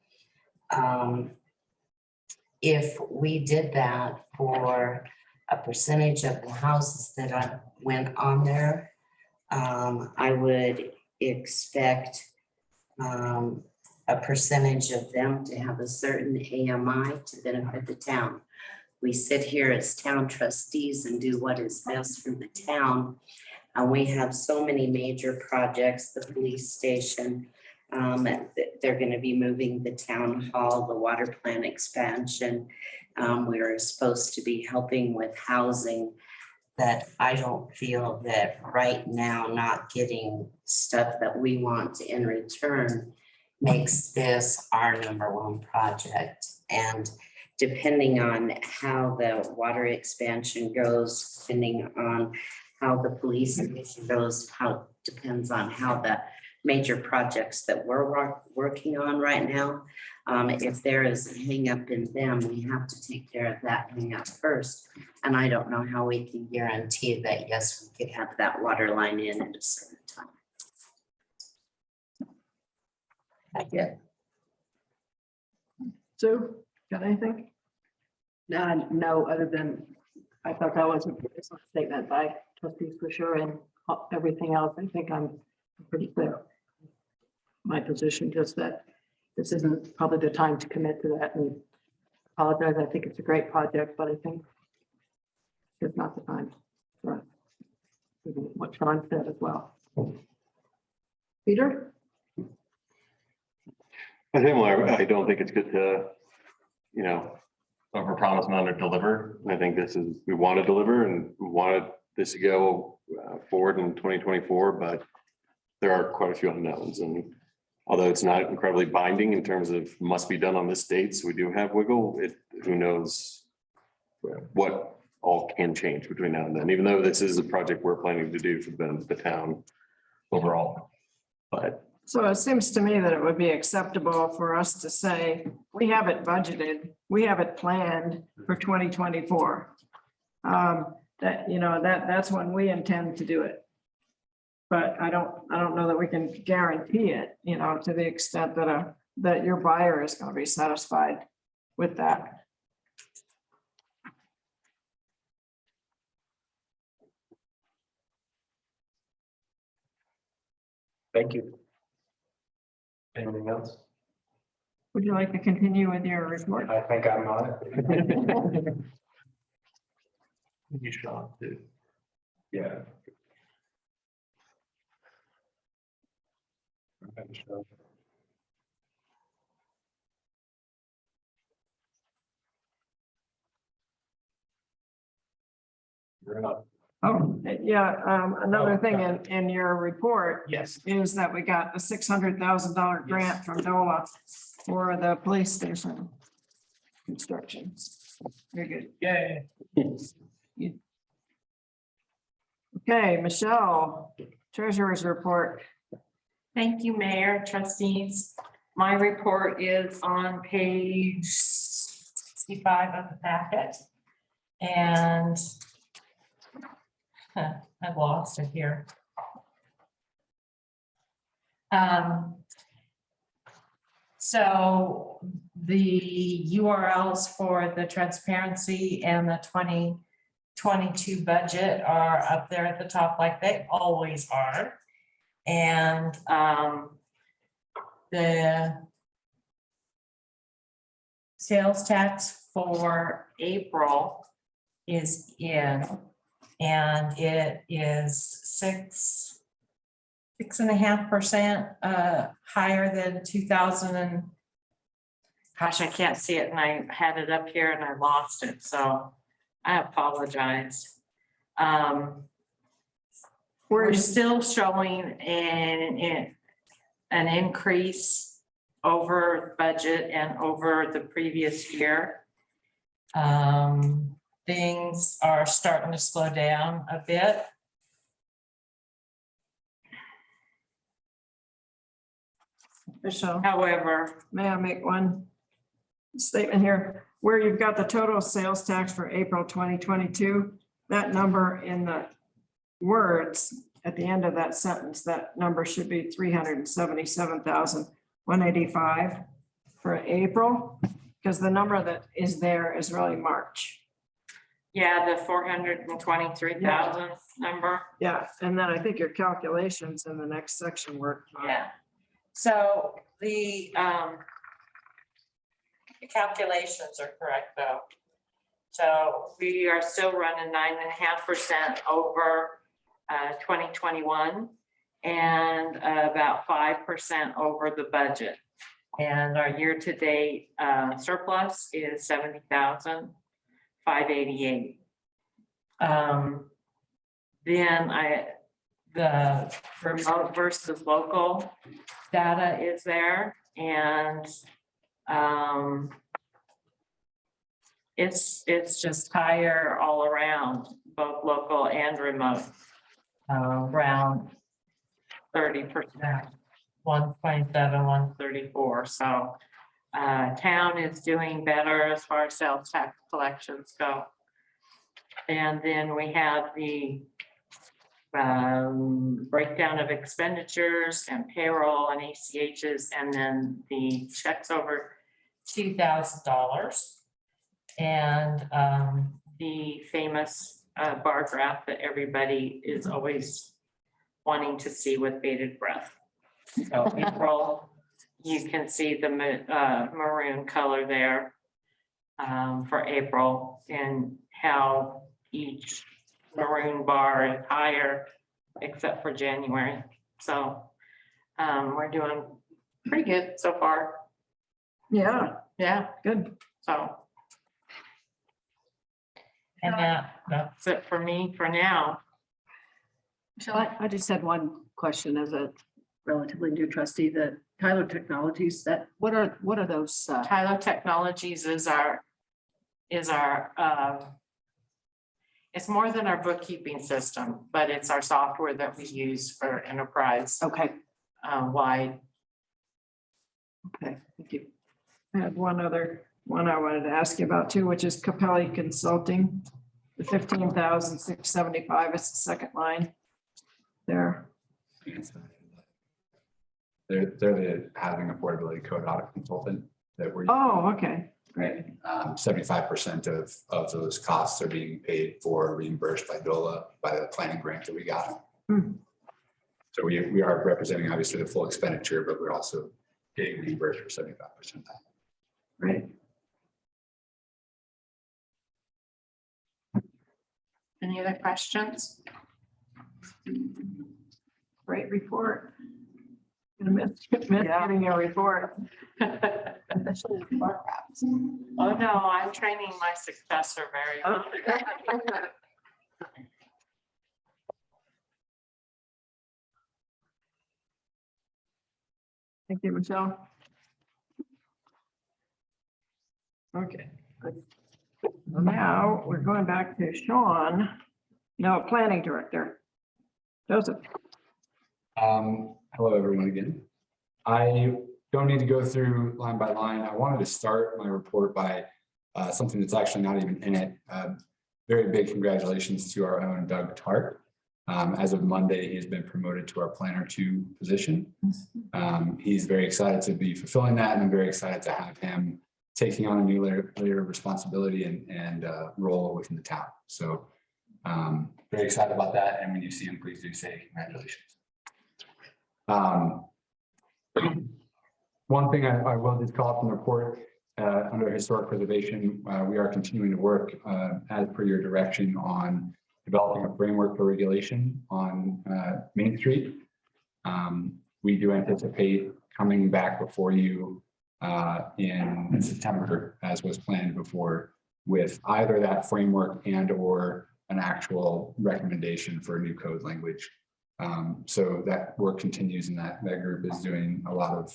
If we did that for a percentage of the houses that went on there, I would expect a percentage of them to have a certain AMI to benefit the town. We sit here as town trustees and do what is best for the town. We have so many major projects, the police station, they're going to be moving the town hall, the water plant expansion. We are supposed to be helping with housing, that I don't feel that right now not getting stuff that we want in return makes this our #1 project. And depending on how the water expansion goes, depending on how the police station goes, depends on how the major projects that we're working on right now. If there is a hang up in them, we have to take care of that hang up first. And I don't know how we can guarantee that, yes, we could have that water line in at a certain time. Yeah. Sue, got anything? No, other than, I thought that was a statement by trustees for sure, and everything else, I think I'm pretty clear. My position, just that this isn't probably the time to commit to that, and apologize. I think it's a great project, but I think it's not the time for us. What Sean said as well. Peter? I don't think it's good to, overpromise and underdeliver. I think we want to deliver, and we wanted this to go forward in 2024, but there are quite a few unknowns. And although it's not incredibly binding in terms of must be done on this date, so we do have wiggle, who knows what all can change between now and then, even though this is a project we're planning to do for the benefit of the town overall. But So it seems to me that it would be acceptable for us to say, we have it budgeted, we have it planned for 2024. That's when we intend to do it. But I don't know that we can guarantee it, to the extent that your buyer is going to be satisfied with that. Thank you. Anything else? Would you like to continue with your report? I think I'm on it. you Sean too. Yeah. You're not. Oh, yeah, another thing in your report Yes. is that we got a $600,000 grant from NOAA for the police station construction. Very good. Yay. Okay, Michelle, treasurer's report. Thank you, Mayor, trustees. My report is on page 65 of the packet. And I lost it here. So the URLs for the transparency and the 2022 budget are up there at the top like they always are. And the sales tax for April is in, and it is 6.5% higher than 2000 and gosh, I can't see it, and I had it up here and I lost it, so I apologize. We're still showing an increase over budget and over the previous year. Things are starting to slow down a bit. Michelle, However, may I make one statement here? Where you've got the total sales tax for April 2022, that number in the words at the end of that sentence, that number should be 377,185 for April, because the number that is there is really March. yeah, the 423,000 number. Yeah, and then I think your calculations in the next section work. Yeah. So the calculations are correct though. So we are still running 9.5% over 2021 and about 5% over the budget. And our year-to-date surplus is 70,588. Then the remote versus local data is there, and it's just higher all around, both local and remote, around 30%, 127, 134. So town is doing better as far as sales tax collections go. And then we have the breakdown of expenditures and payroll and ACHs, and then the checks over $2,000. And the famous bar graph that everybody is always wanting to see with bated breath. So April, you can see the maroon color there for April, and how each maroon bar is higher except for January. So we're doing pretty good so far. Yeah, Yeah, good. so. And that's it for me for now. I just had one question as a relatively new trustee, the Tyler Technologies, that what are those? Tyler Technologies is our it's more than our bookkeeping system, but it's our software that we use for enterprise Okay, wide. okay, thank you. I had one other one I wanted to ask you about too, which is Capelli Consulting. The 15,675 is the second line there. They're the housing affordability code audit consultant that we're. Oh, okay, great. 75% of those costs are being paid for, reimbursed by DOLA, by the planning grant that we got. So we are representing obviously the full expenditure, but we're also getting reimbursed for 75% of that. Great. Any other questions? Great report. Gonna miss getting your report. Oh, no, I'm training my successor very well. Thank you, Michelle. Okay, good. So now we're going back to Sean, no, planning director. Joseph. Hello, everyone again. I don't need to go through line by line. I wanted to start my report by something that's actually not even in it. Very big congratulations to our own Doug Tart. As of Monday, he's been promoted to our Planner 2 position. He's very excited to be fulfilling that, and I'm very excited to have him taking on a new layer of responsibility and role within the town. So very excited about that. And when you see him, please do say congratulations. One thing I will just call up in the report under historic preservation, we are continuing to work as per your direction on developing a framework for regulation on Main Street. We do anticipate coming back before you in September, as was planned before, with either that framework and or an actual recommendation for new code language. So that work continues, and that group is doing a lot of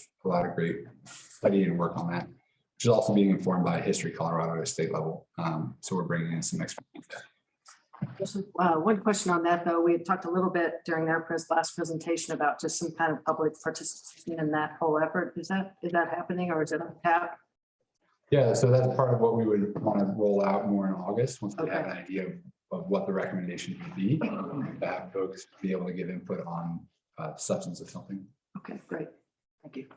great study and work on that, which is also being informed by History Colorado at a state level. So we're bringing in some expertise there. Just one question on that, though. We had talked a little bit during their last presentation about just some kind of public participation in that whole effort. Is that happening, or is it on tap? Yeah, so that's part of what we would want to roll out more in August, once we Okay. have an idea of what the recommendation would be, to have folks be able to give input on substance of something. Okay, great. Thank you.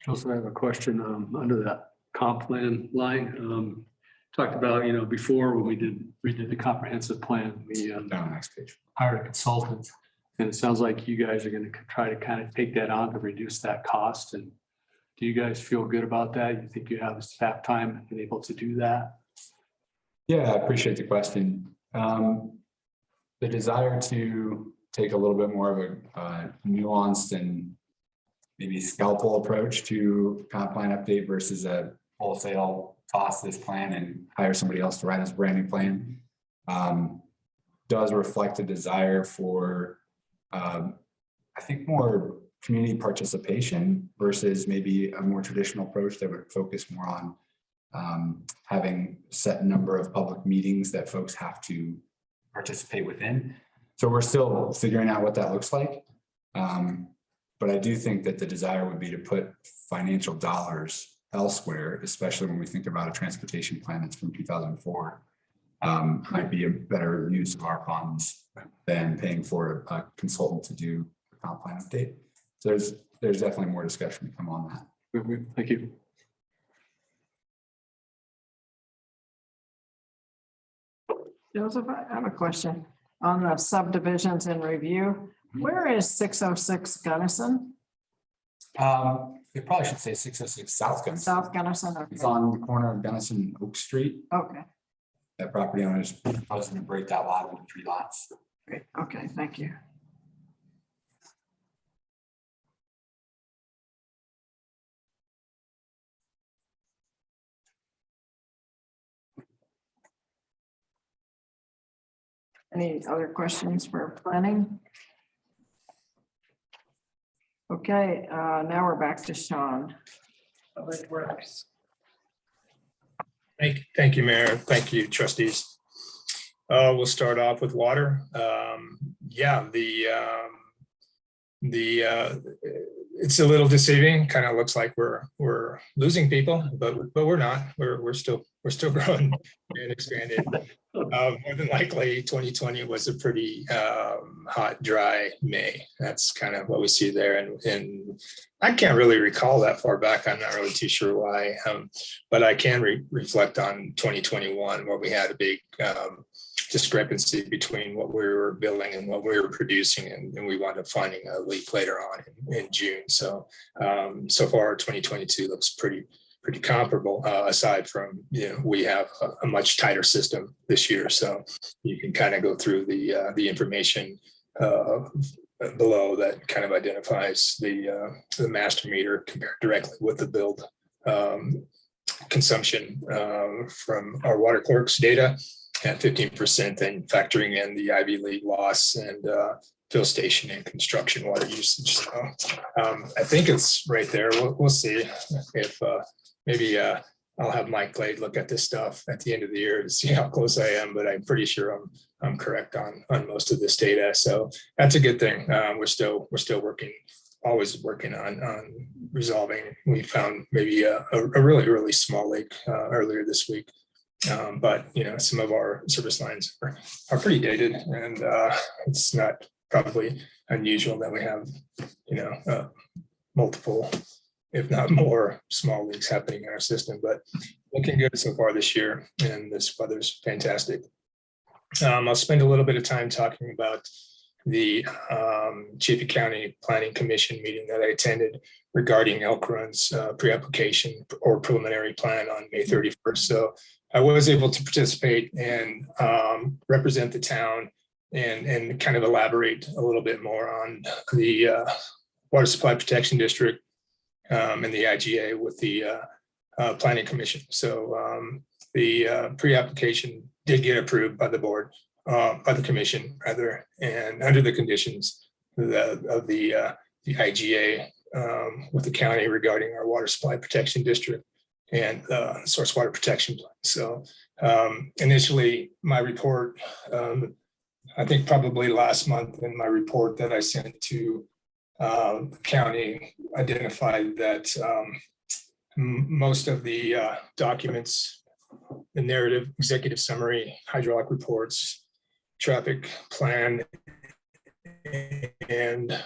Also, I have a question under that comp plan line. Talked about, before when we did the comprehensive plan, we Down the next page. hired a consultant. And it sounds like you guys are going to try to kind of take that on to reduce that cost. And do you guys feel good about that? You think you have the staff time and able to do that? Yeah, I appreciate the question. The desire to take a little bit more of a nuanced and maybe scalpel approach to comp plan update versus a wholesale toss this plan and hire somebody else to write us a brand new plan does reflect a desire for, I think, more community participation versus maybe a more traditional approach that would focus more on having set number of public meetings that folks have to participate within. So we're still figuring out what that looks like. But I do think that the desire would be to put financial dollars elsewhere, especially when we think about a transportation plan that's from 2004, might be a better use of our funds than paying for a consultant to do a comp plan update. So there's definitely more discussion to come on that. Thank you. Joseph, I have a question on the subdivisions in review. Where is 606 Gunnison? They probably should say 606 South Gunnison. South Gunnison. Okay. It's on the corner of Gunnison and Oak Street. Okay, That property owner is proposing to break that lot into 3 lots. great. Okay, thank you. Any other questions for planning? Okay, now we're back to Sean. Public Works. Thank you, Mayor. Thank you, trustees. We'll start off with water. Yeah, it's a little deceiving. Kind of looks like we're losing people, but we're not. We're still growing and expanding. More than likely, 2020 was a pretty hot, dry May. That's kind of what we see there. And I can't really recall that far back. I'm not really too sure why, but I can reflect on 2021, where we had a big discrepancy between what we were billing and what we were producing, and we wound up finding a leak later on in June. So so far 2022 looks pretty comparable, aside from, we have a much tighter system this year, so you can kind of go through the information below that kind of identifies the master meter compared directly with the billed consumption from our water clerks data at 15%, and factoring in the Ivy League loss and fill station and construction water usage. So I think it's right there. We'll see if maybe I'll have Mike Glade look at this stuff at the end of the year to see how close I am, but I'm pretty sure I'm correct on most of this data. So that's a good thing. We're still working, always working on resolving. We found maybe a really small leak earlier this week. But some of our service lines are pretty dated, and it's not probably unusual that we have multiple, if not more, small leaks happening in our system. But looking good so far this year, and this weather's fantastic. I'll spend a little bit of time talking about the Chaffey County Planning Commission meeting that I attended regarding Elk Run's pre-application or preliminary plan on May 31st. So I was able to participate and represent the town and kind of elaborate a little bit more on the Water Supply Protection District and the IGA with the Planning Commission. So the pre-application did get approved by the board, by the commission rather, and under the conditions of the IGA with the county regarding our Water Supply Protection District and source water protection plan. So initially my report, I think probably last month in my report that I sent to the county identified that most of the documents, the narrative, executive summary, hydraulic reports, traffic plan, and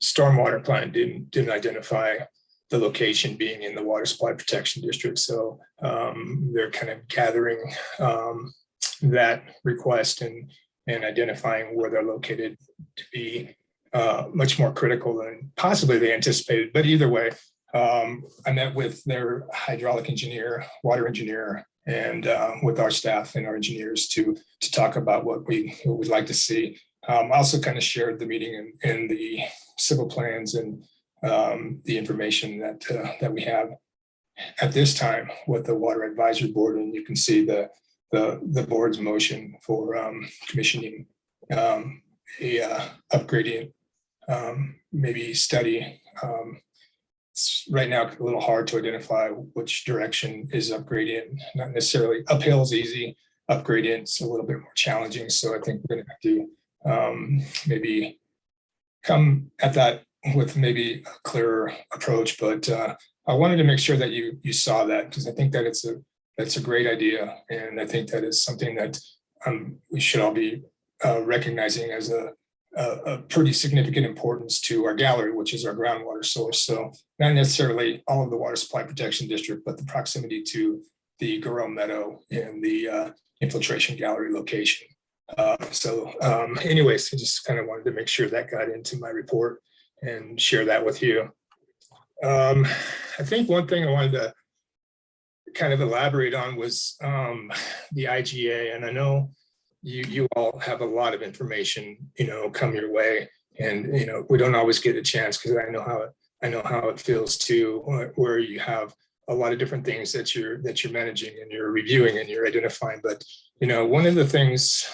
stormwater plan didn't identify the location being in the Water Supply Protection District. So they're kind of gathering that request and identifying where they're located to be much more critical than possibly they anticipated. But either way, I met with their hydraulic engineer, water engineer, and with our staff and our engineers to talk about what we'd like to see. I also kind of shared the meeting and the civil plans and the information that we have at this time with the Water Advisory Board, and you can see the board's motion for commissioning a upgrading maybe study. It's right now a little hard to identify which direction is upgrading. Not necessarily uphill is easy. Upgrading it's a little bit more challenging. So I think we're going to have to maybe come at that with maybe a clearer approach. But I wanted to make sure that you saw that, because I think that that's a great idea, and I think that is something that we should all be recognizing as a pretty significant importance to our gallery, which is our groundwater source. So not necessarily all of the Water Supply Protection District, but the proximity to the Garreau Meadow and the infiltration gallery location. Anyways, I just kind of wanted to make sure that got into my report and share that with you. I think one thing I wanted to kind of elaborate on was the IGA, and I know you all have a lot of information, come your way, and we don't always get a chance, because I know how it feels too, where you have a lot of different things that you're managing and you're reviewing and you're identifying. But one of the things,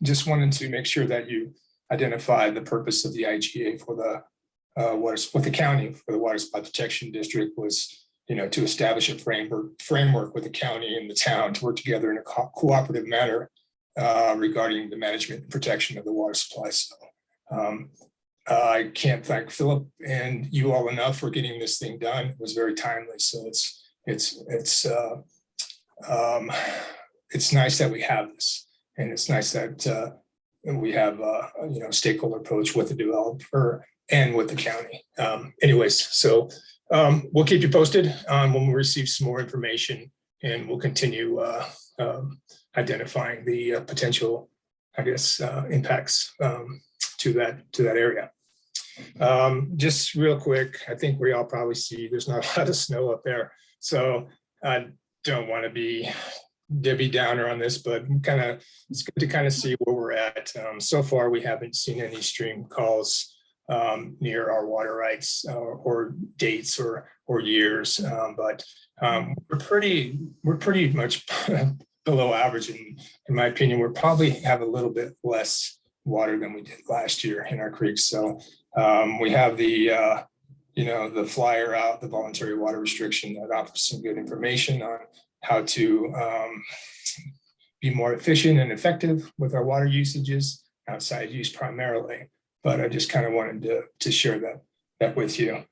just wanted to make sure that you identify the purpose of the IGA for the with the county for the Water Supply Protection District was to establish a framework with the county and the town to work together in a cooperative manner regarding the management and protection of the water supply. So I can't thank Philip and you all enough for getting this thing done. It was very timely. So it's nice that we have this, and it's nice that we have stakeholder approach with the developer and with the county. Anyways, so we'll keep you posted when we receive some more information, and we'll continue identifying the potential, impacts to that area. Just real quick, I think we all probably see there's not a lot of snow up there, so I don't want to be Debbie Downer on this, but it's good to kind of see where we're at. So far, we haven't seen any stream calls near our water rights or dates or years, but we're pretty much below average. In my opinion, we're probably have a little bit less water than we did last year in our creeks. So we have the, the flyer out, the voluntary water restriction that offers some good information on how to be more efficient and effective with our water usages, outside use primarily. But I just kind of wanted to share that with you.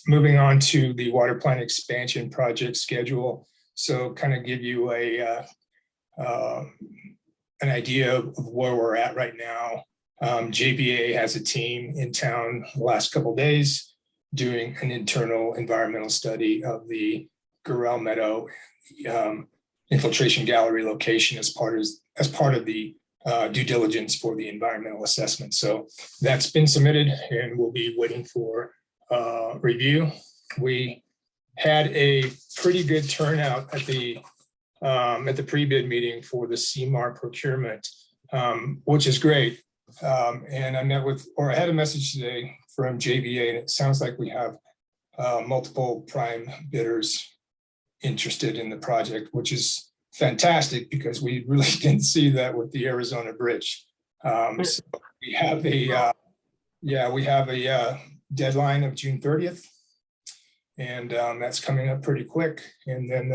Moving on to the water plant expansion project schedule. So kind of give you an idea of where we're at right now. JBA has a team in town the last couple of days doing an internal environmental study of the Gorell Meadow infiltration gallery location as part of the due diligence for the environmental assessment. So that's been submitted and we'll be waiting for review. We had a pretty good turnout at the pre-bid meeting for the CMAR procurement, which is great. And I had a message today from JVA, and it sounds like we have multiple prime bidders interested in the project, which is fantastic because we really didn't see that with the Arizona Bridge. So we have a deadline of June 30th, and that's coming up pretty quick. And then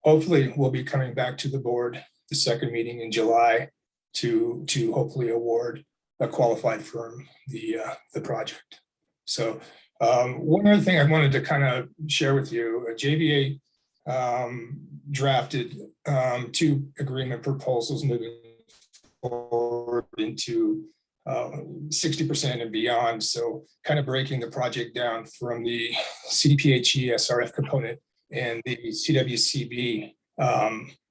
hopefully we'll be coming back to the board, the second meeting in July, to hopefully award a qualified firm the project. So one other thing I wanted to kind of share with you, JVA drafted 2 agreement proposals moving forward into 60% and beyond. So kind of breaking the project down from the CDPHE SRF component and the CWCB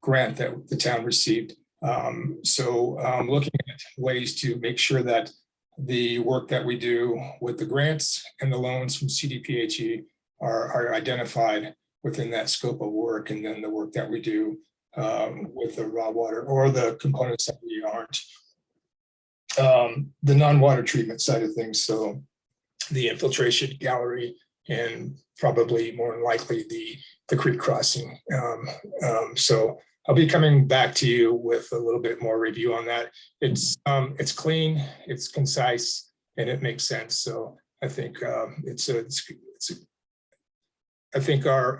grant that the town received. Looking at ways to make sure that the work that we do with the grants and the loans from CDPHE are identified within that scope of work, and then the work that we do with the raw water or the components that we aren't. The non-water treatment side of things, so the infiltration gallery and probably more than likely the creek crossing. So I'll be coming back to you with a little bit more review on that. It's clean, it's concise, and it makes sense. So I think I think our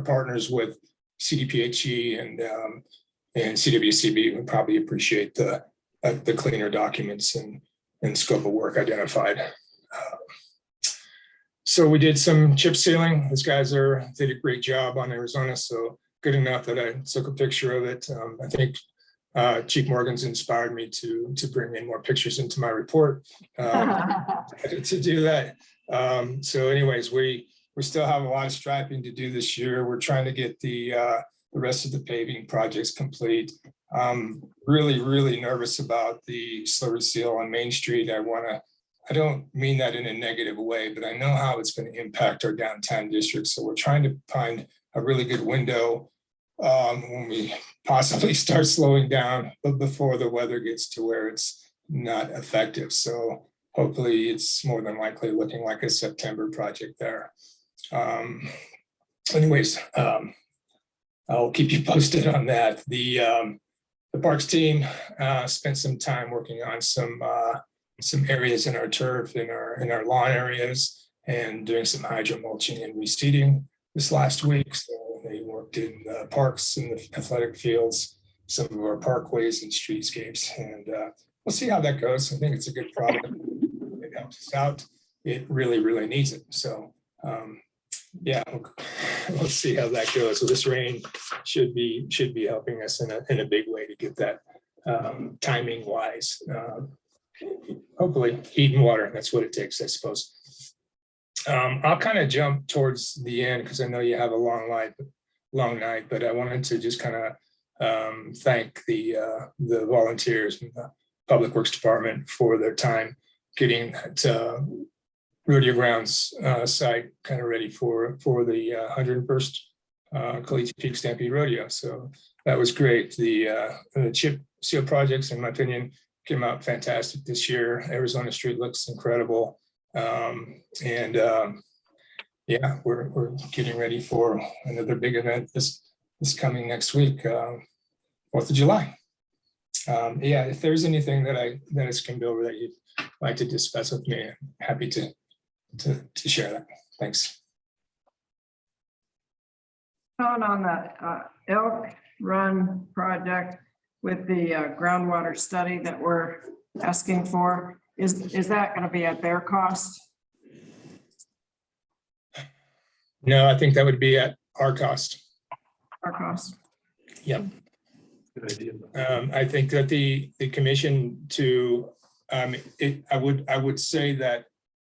partners with CDPHE and CWCB would probably appreciate the cleaner documents and scope of work identified. So we did some chip sealing. These guys did a great job on Arizona, so good enough that I took a picture of it. I think Chief Morgan's inspired me to bring in more pictures into my report to do that. So anyways, we still have a lot of striping to do this year. We're trying to get the rest of the paving projects complete. Really nervous about the slurry seal on Main Street. I don't mean that in a negative way, but I know how it's going to impact our downtown district. So we're trying to find a really good window when we possibly start slowing down, but before the weather gets to where it's not effective. So hopefully it's more than likely looking like a September project there. Anyways, I'll keep you posted on that. The Parks team spent some time working on some areas in our turf, in our lawn areas, and doing some hydro mulching and reseeding this last week. So they worked in the parks and the athletic fields, some of our parkways and streetscapes, and we'll see how that goes. I think it's a good product. It helps us out. It really needs it. So yeah, we'll see how that goes. So this rain should be helping us in a big way to get that timing wise. Hopefully heat and water, that's what it takes, I suppose. I'll kind of jump towards the end because I know you have a long night, but I wanted to just kind of thank the volunteers in the Public Works Department for their time getting that rodeo grounds site kind of ready for the 101st Caliche Peak Stampede Rodeo. So that was great. The chip seal projects, in my opinion, came out fantastic this year. Arizona Street looks incredible. Yeah, we're getting ready for another big event this coming next week, 4th of July. Yeah, if there's anything that I skimmed over that you'd like to discuss with me, I'm happy to share that. Thanks. On the Elk Run project with the groundwater study that we're asking for, is that going to be at their cost? No, I think that would be at our cost. Our cost? Yep. Good idea. I think that the commission to, I would say that,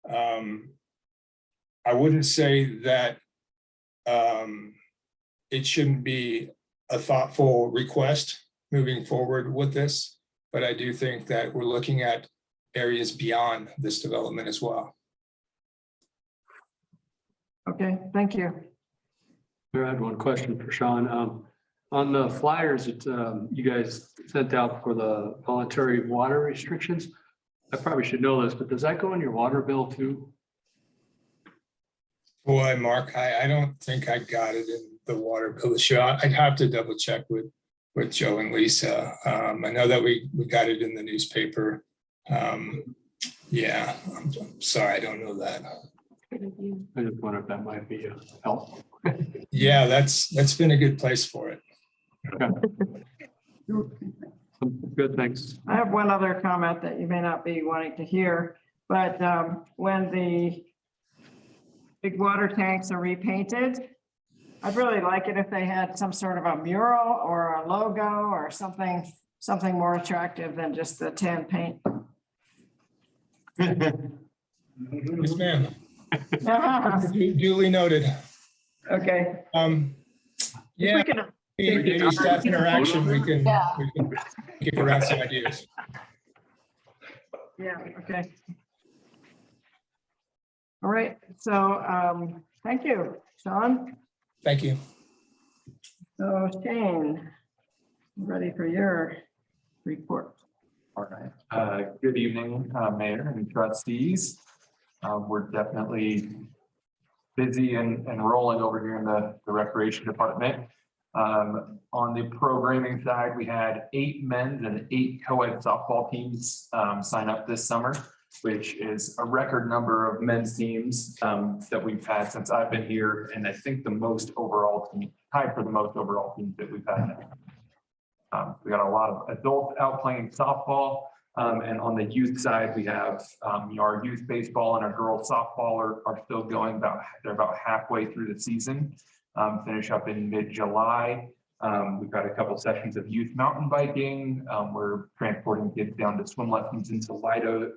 I wouldn't say that it shouldn't be a thoughtful request moving forward with this, but I do think that we're looking at areas beyond this development as well. Okay, thank you. I had one question for Sean. On the flyers that you guys sent out for the voluntary water restrictions, I probably should know this, but does that go in your water bill too? Boy, Mark, I don't think I got it in the water bill this year. I'd have to double check with Joe and Lisa. I know that we got it in the newspaper. Yeah, I'm sorry, I don't know that. I just wonder if that might be a help. Yeah, that's been a good place for it. Good, thanks. I have one other comment that you may not be wanting to hear, but when the big water tanks are repainted, I'd really like it if they had some sort of a mural or a logo or something more attractive than just the tan paint. Yes, ma'am. Duly noted. Okay. Yeah, maybe staff interaction, we can kick around some ideas. Yeah, okay. All right, so thank you, Sean. Thank you. So Shane, ready for your report. All right. Good evening, Mayor and trustees. We're definitely busy and rolling over here in the recreation department. On the programming side, we had 8 men's and 8 co-ed softball teams sign up this summer, which is a record number of men's teams that we've had since I've been here. And I think the most overall team, tied for the most overall teams that we've had. We got a lot of adults out playing softball. And on the youth side, we have our youth baseball and our girls softball are still going they're about halfway through the season, finish up in mid-July. We've got a couple sessions of youth mountain biking. We're transporting kids down to swim lessons in Salida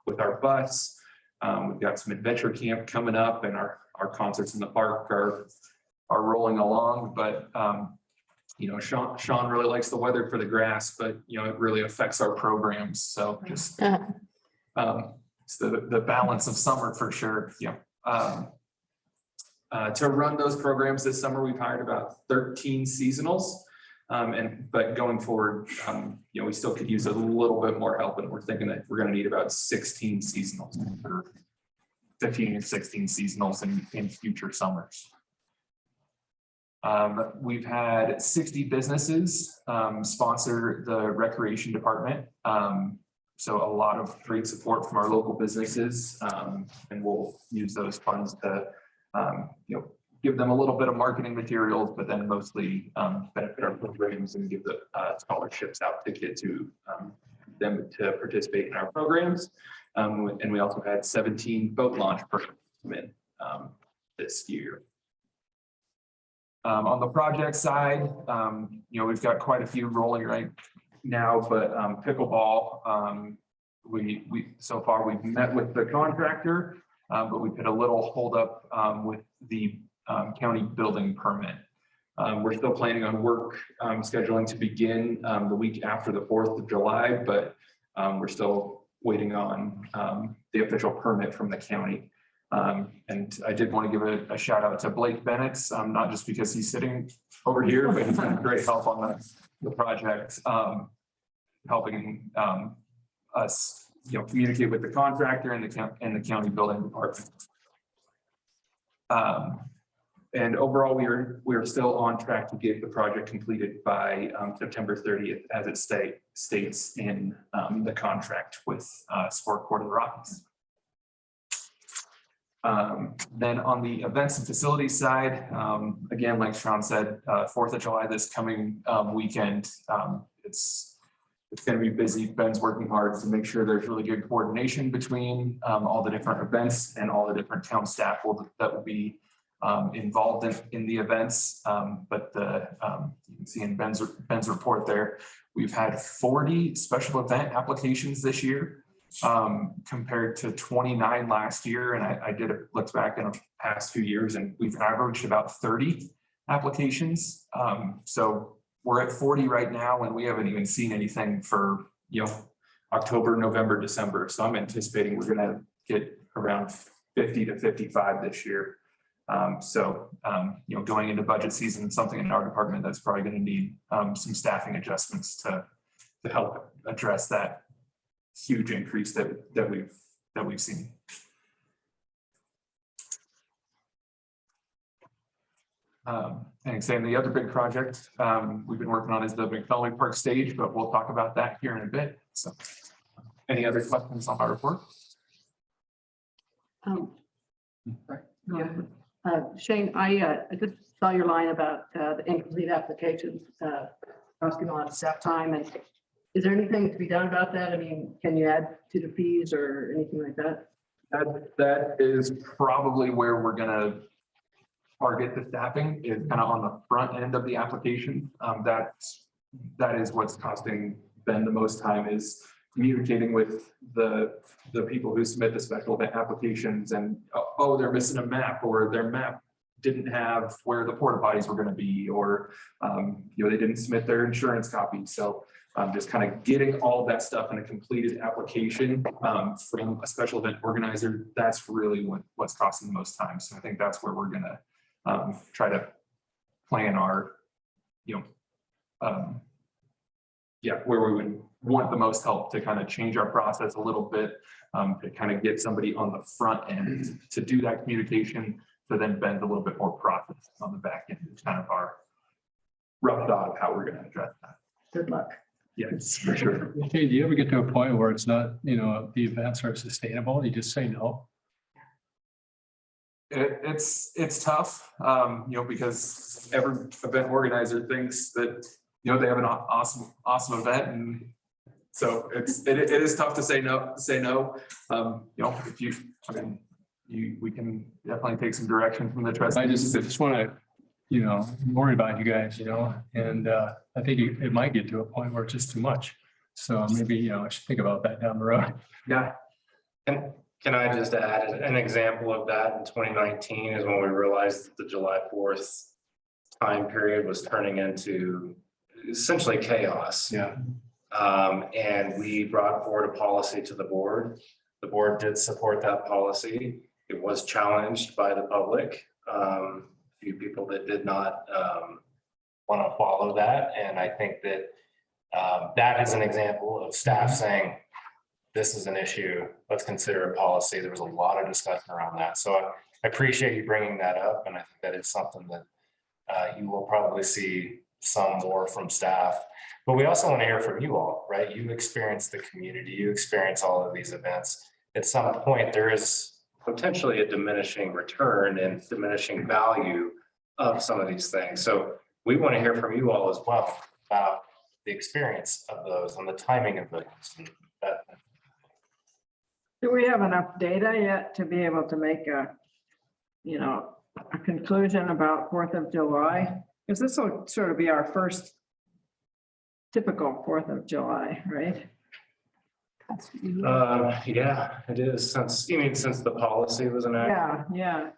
with our bus. We've got some adventure camp coming up, and our concerts in the park are rolling along. But Sean really likes the weather for the grass, but it really affects our programs. So just it's the balance of summer for sure. To run those programs this summer, we've hired about 13 seasonals. But going forward, we still could use a little bit more help, and we're thinking that we're going to need about 16 seasonals, 15 and 16 seasonals in future summers. We've had 60 businesses sponsor the recreation department. So a lot of great support from our local businesses, and we'll use those funds to give them a little bit of marketing materials, but then mostly benefit our programs and give the scholarships out to kids who them to participate in our programs. And we also had 17 boat launch programs this year. On the project side, we've got quite a few rolling right now, but pickleball, so far we've met with the contractor, but we've hit a little holdup with the county building permit. We're still planning on work scheduling to begin the week after the 4th of July, but we're still waiting on the official permit from the county. And I did want to give a shout out to Blake Bennett, not just because he's sitting over here, but he's been great help on the project, helping us communicate with the contractor and the county building department. And overall, we are still on track to get the project completed by September 30th, as it states in the contract with Sport Court of the Rockies. Then on the events and facilities side, again, like Sean said, 4th of July this coming weekend. It's going to be busy. Ben's working hard to make sure there's really good coordination between all the different events and all the different town staff that will be involved in the events. But you can see in Ben's report there, we've had 40 special event applications this year, compared to 29 last year. And I did a look back in the past few years, and we've averaged about 30 applications. So we're at 40 right now, and we haven't even seen anything for, October, November, December. So I'm anticipating we're gonna get around 50 to 55 this year. Going into budget season, something in our department that's probably gonna need some staffing adjustments to help address that huge increase that we've seen. And saying the other big project we've been working on is the McPhelemy Park stage, but we'll talk about that here in a bit. So, any other questions on my report? Shane, I just saw your line about the incomplete applications, costing a lot of staff time. And is there anything to be done about that? I mean, can you add to the fees or anything like that? That is probably where we're gonna target the staffing, is kind of on the front end of the application. That is what's costing Ben the most time, is communicating with the people who submit the special event applications, and oh, they're missing a map, or their map didn't have where the porta potties were going to be, or they didn't submit their insurance copy. So just kind of getting all of that stuff in a completed application from a special event organizer, that's really what's costing the most time. So I think that's where we're going to try to plan our, where we would want the most help to kind of change our process a little bit, to kind of get somebody on the front end to do that communication, so then Ben's a little bit more process on the back end. It's kind of our rough thought of how we're going to address that. Good luck. Yes, for sure. Hey, do you ever get to a point where it's not, the events are sustainable? You just say no? It's tough, because every event organizer thinks that, they have an awesome event, and so it is tough to say no. We can definitely take some direction from the trustees. I just want to, worry about you guys, and I think it might get to a point where it's just too much. So maybe, I should think about that down the road. Yeah. And can I just add an example of that? In 2019 is when we realized that the July 4th time period was turning into essentially chaos. Yeah. And we brought forward a policy to the board. The board did support that policy. It was challenged by the public. A few people that did not want to follow that. And I think that that is an example of staff saying, this is an issue, let's consider a policy. There was a lot of discussion around that. So I appreciate you bringing that up. And I think that is something that you will probably see some more from staff. But we also want to hear from you all, right? You experience the community, you experience all of these events. At some point, there is potentially a diminishing return and diminishing value of some of these things. So we want to hear from you all as well about the experience of those and the timing of those. And that. Do we have enough data yet to be able to make a conclusion about 4th of July? Because this will sort of be our first typical 4th of July, right? Yeah, it is. Since the policy was enacted. Yeah.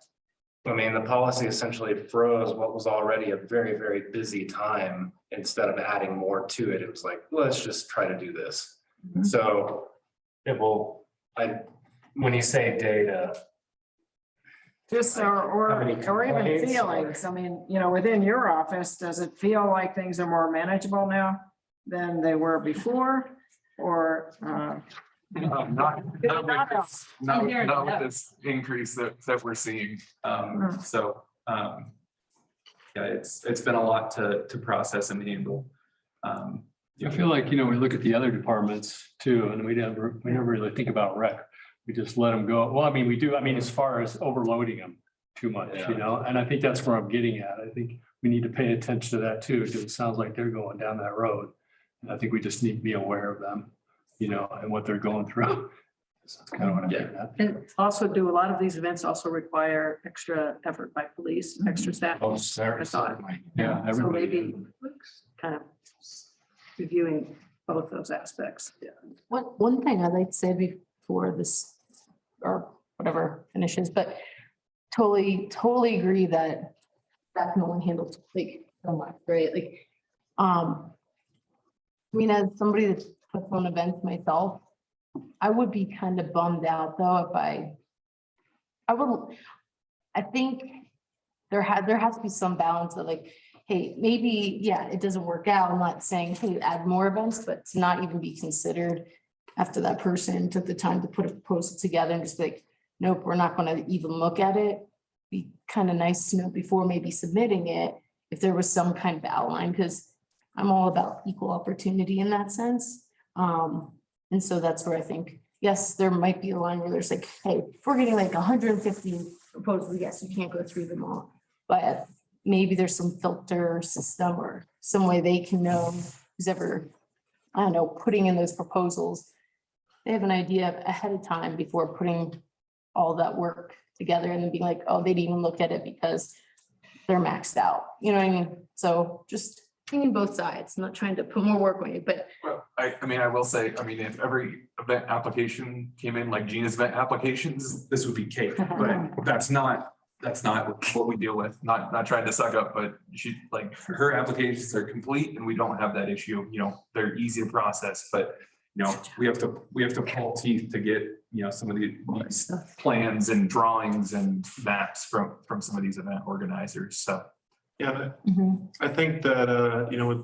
I mean, the policy essentially froze what was already a very, very busy time. Instead of adding more to it, it was like, let's just try to do this. Mm-hmm. So it will, when you say data. Just or even feelings. I mean, within your office, does it feel like things are more manageable now than they were before? Or not with this increase that we're seeing. So yeah, it's been a lot to process and handle. I feel like, you know, we look at the other departments too, and we never really think about rec. We just let them go. Well, I mean, we do, I mean, as far as overloading them too much, you know, and I think that's where I'm getting at. I think we need to pay attention to that too, because it sounds like they're going down that road. And I think we just need to be aware of them, you know, and what they're going through. So that's kind of what I'm getting at. And also do a lot of these events also require extra effort by police, extra staff? Oh, I thought. Yeah, So everybody. maybe kind of reviewing both those aspects. Yeah. One thing I'd like to say before this or whatever finishes, but totally agree that that can only handle like so much, right? Like, I mean, as somebody that puts on events myself, I would be kind of bummed out though if I think there has to be some balance of like, hey, maybe, yeah, it doesn't work out. I'm not saying, hey, add more events, but to not even be considered after that person took the time to put a proposal together and just like, nope, we're not going to even look at it. Be kind of nice to know before maybe submitting it, if there was some kind of outline, because I'm all about equal opportunity in that sense. And so that's where I think, yes, there might be a line where there's like, hey, if we're getting like 150 proposals, yes, you can't go through them all. But maybe there's some filter system or some way they can know who's ever, I don't know, putting in those proposals. They have an idea ahead of time before putting all that work together and then being like, oh, they didn't even look at it because they're maxed out. You know what I mean? So just thinking both sides, not trying to put more work on you, but Well, I mean, I will say, I mean, if every event application came in like Gina's event applications, this would be cake, but that's not what we deal with. Not trying to suck up, but she, like, her applications are complete and we don't have that issue, you know, they're easy to process, but you know, we have to pull teeth to get, you know, some of these plans and drawings and maps from some of these event organizers, so. Yeah, I think that, you know, with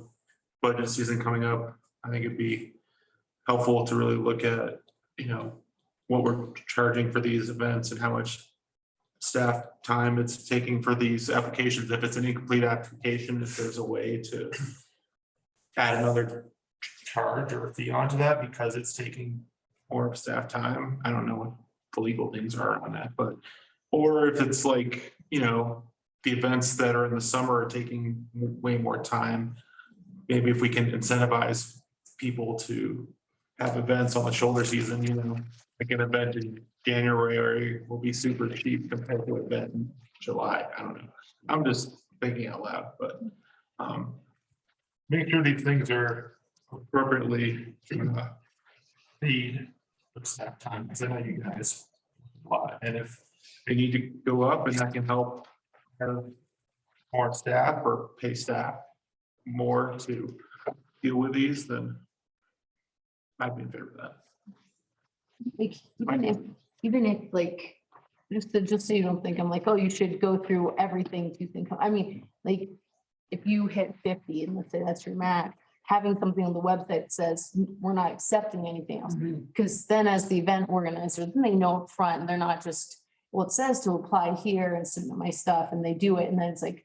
budget season coming up, I think it'd be helpful to really look at, you know, what we're charging for these events and how much staff time it's taking for these applications. If it's an incomplete application, if there's a way to add another charge or fee onto that because it's taking more of staff time. I don't know what the legal things are on that, but, or if it's like, you know, the events that are in the summer are taking way more time. Maybe if we can incentivize people to have events on the shoulder season, you know, like an event in January will be super cheap compared to an event in July. I don't know. I'm just thinking out loud, but make sure these things are appropriately paid for staff time, because I know you guys a lot. And if they need to go up and that can help have more staff or pay staff more to deal with these, then I'd be in favor of that. like, even if like, just so you don't think I'm like, oh, you should go through everything to think, I mean, like, if you hit 50 and let's say that's your max, having something on the website that says we're not accepting anything else. Because then as the event organizer, then they know up front and they're not just, well, it says to apply here and submit my stuff and they do it. And then it's like,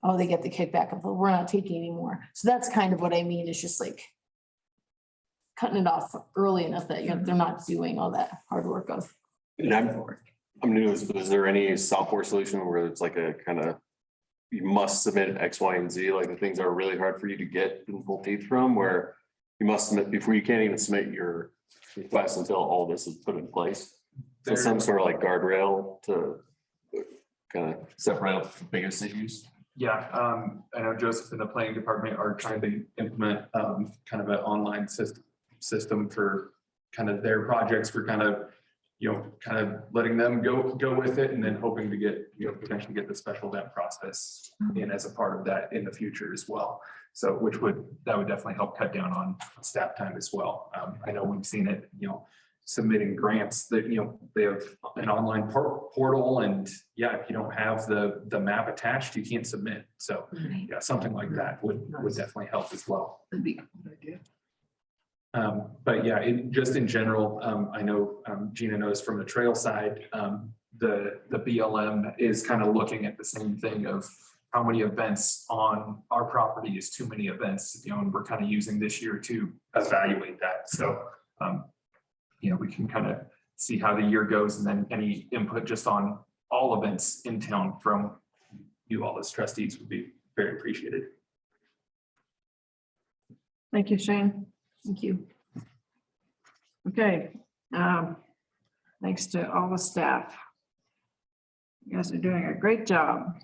oh, they get the kickback of, well, we're not taking anymore. So that's kind of what I mean. It's just like cutting it off early enough that they're not doing all that hard work of. And I'm new, is there any software solution where it's like a kind of, you must submit X, Y, and Z, like the things that are really hard for you to get and pull teeth from, where you must submit before you can't even submit your request until all this is put in place? So some sort of like guardrail to kind of separate out the biggest issues. Yeah, I know Joseph and the planning department are trying to implement kind of an online system for kind of their projects, for kind of, you know, kind of letting them go with it, and then hoping to get, you know, potentially get the special event process in as a part of that in the future as well. So that would definitely help cut down on staff time as well. I know we've seen it, you know, submitting grants that, you know, they have an online portal, and yeah, if you don't have the map attached, you can't submit. So yeah, something like that would definitely help as well. That'd be a good idea. But yeah, just in general, I know Gina knows from the trail side, the BLM is kind of looking at the same thing of how many events on our property is too many events, and we're kind of using this year to evaluate that. So, we can kind of see how the year goes, and then any input just on all events in town from you all as trustees would be very appreciated. Thank you, Shane. Thank you. Okay. Thanks to all the staff. You guys are doing a great job.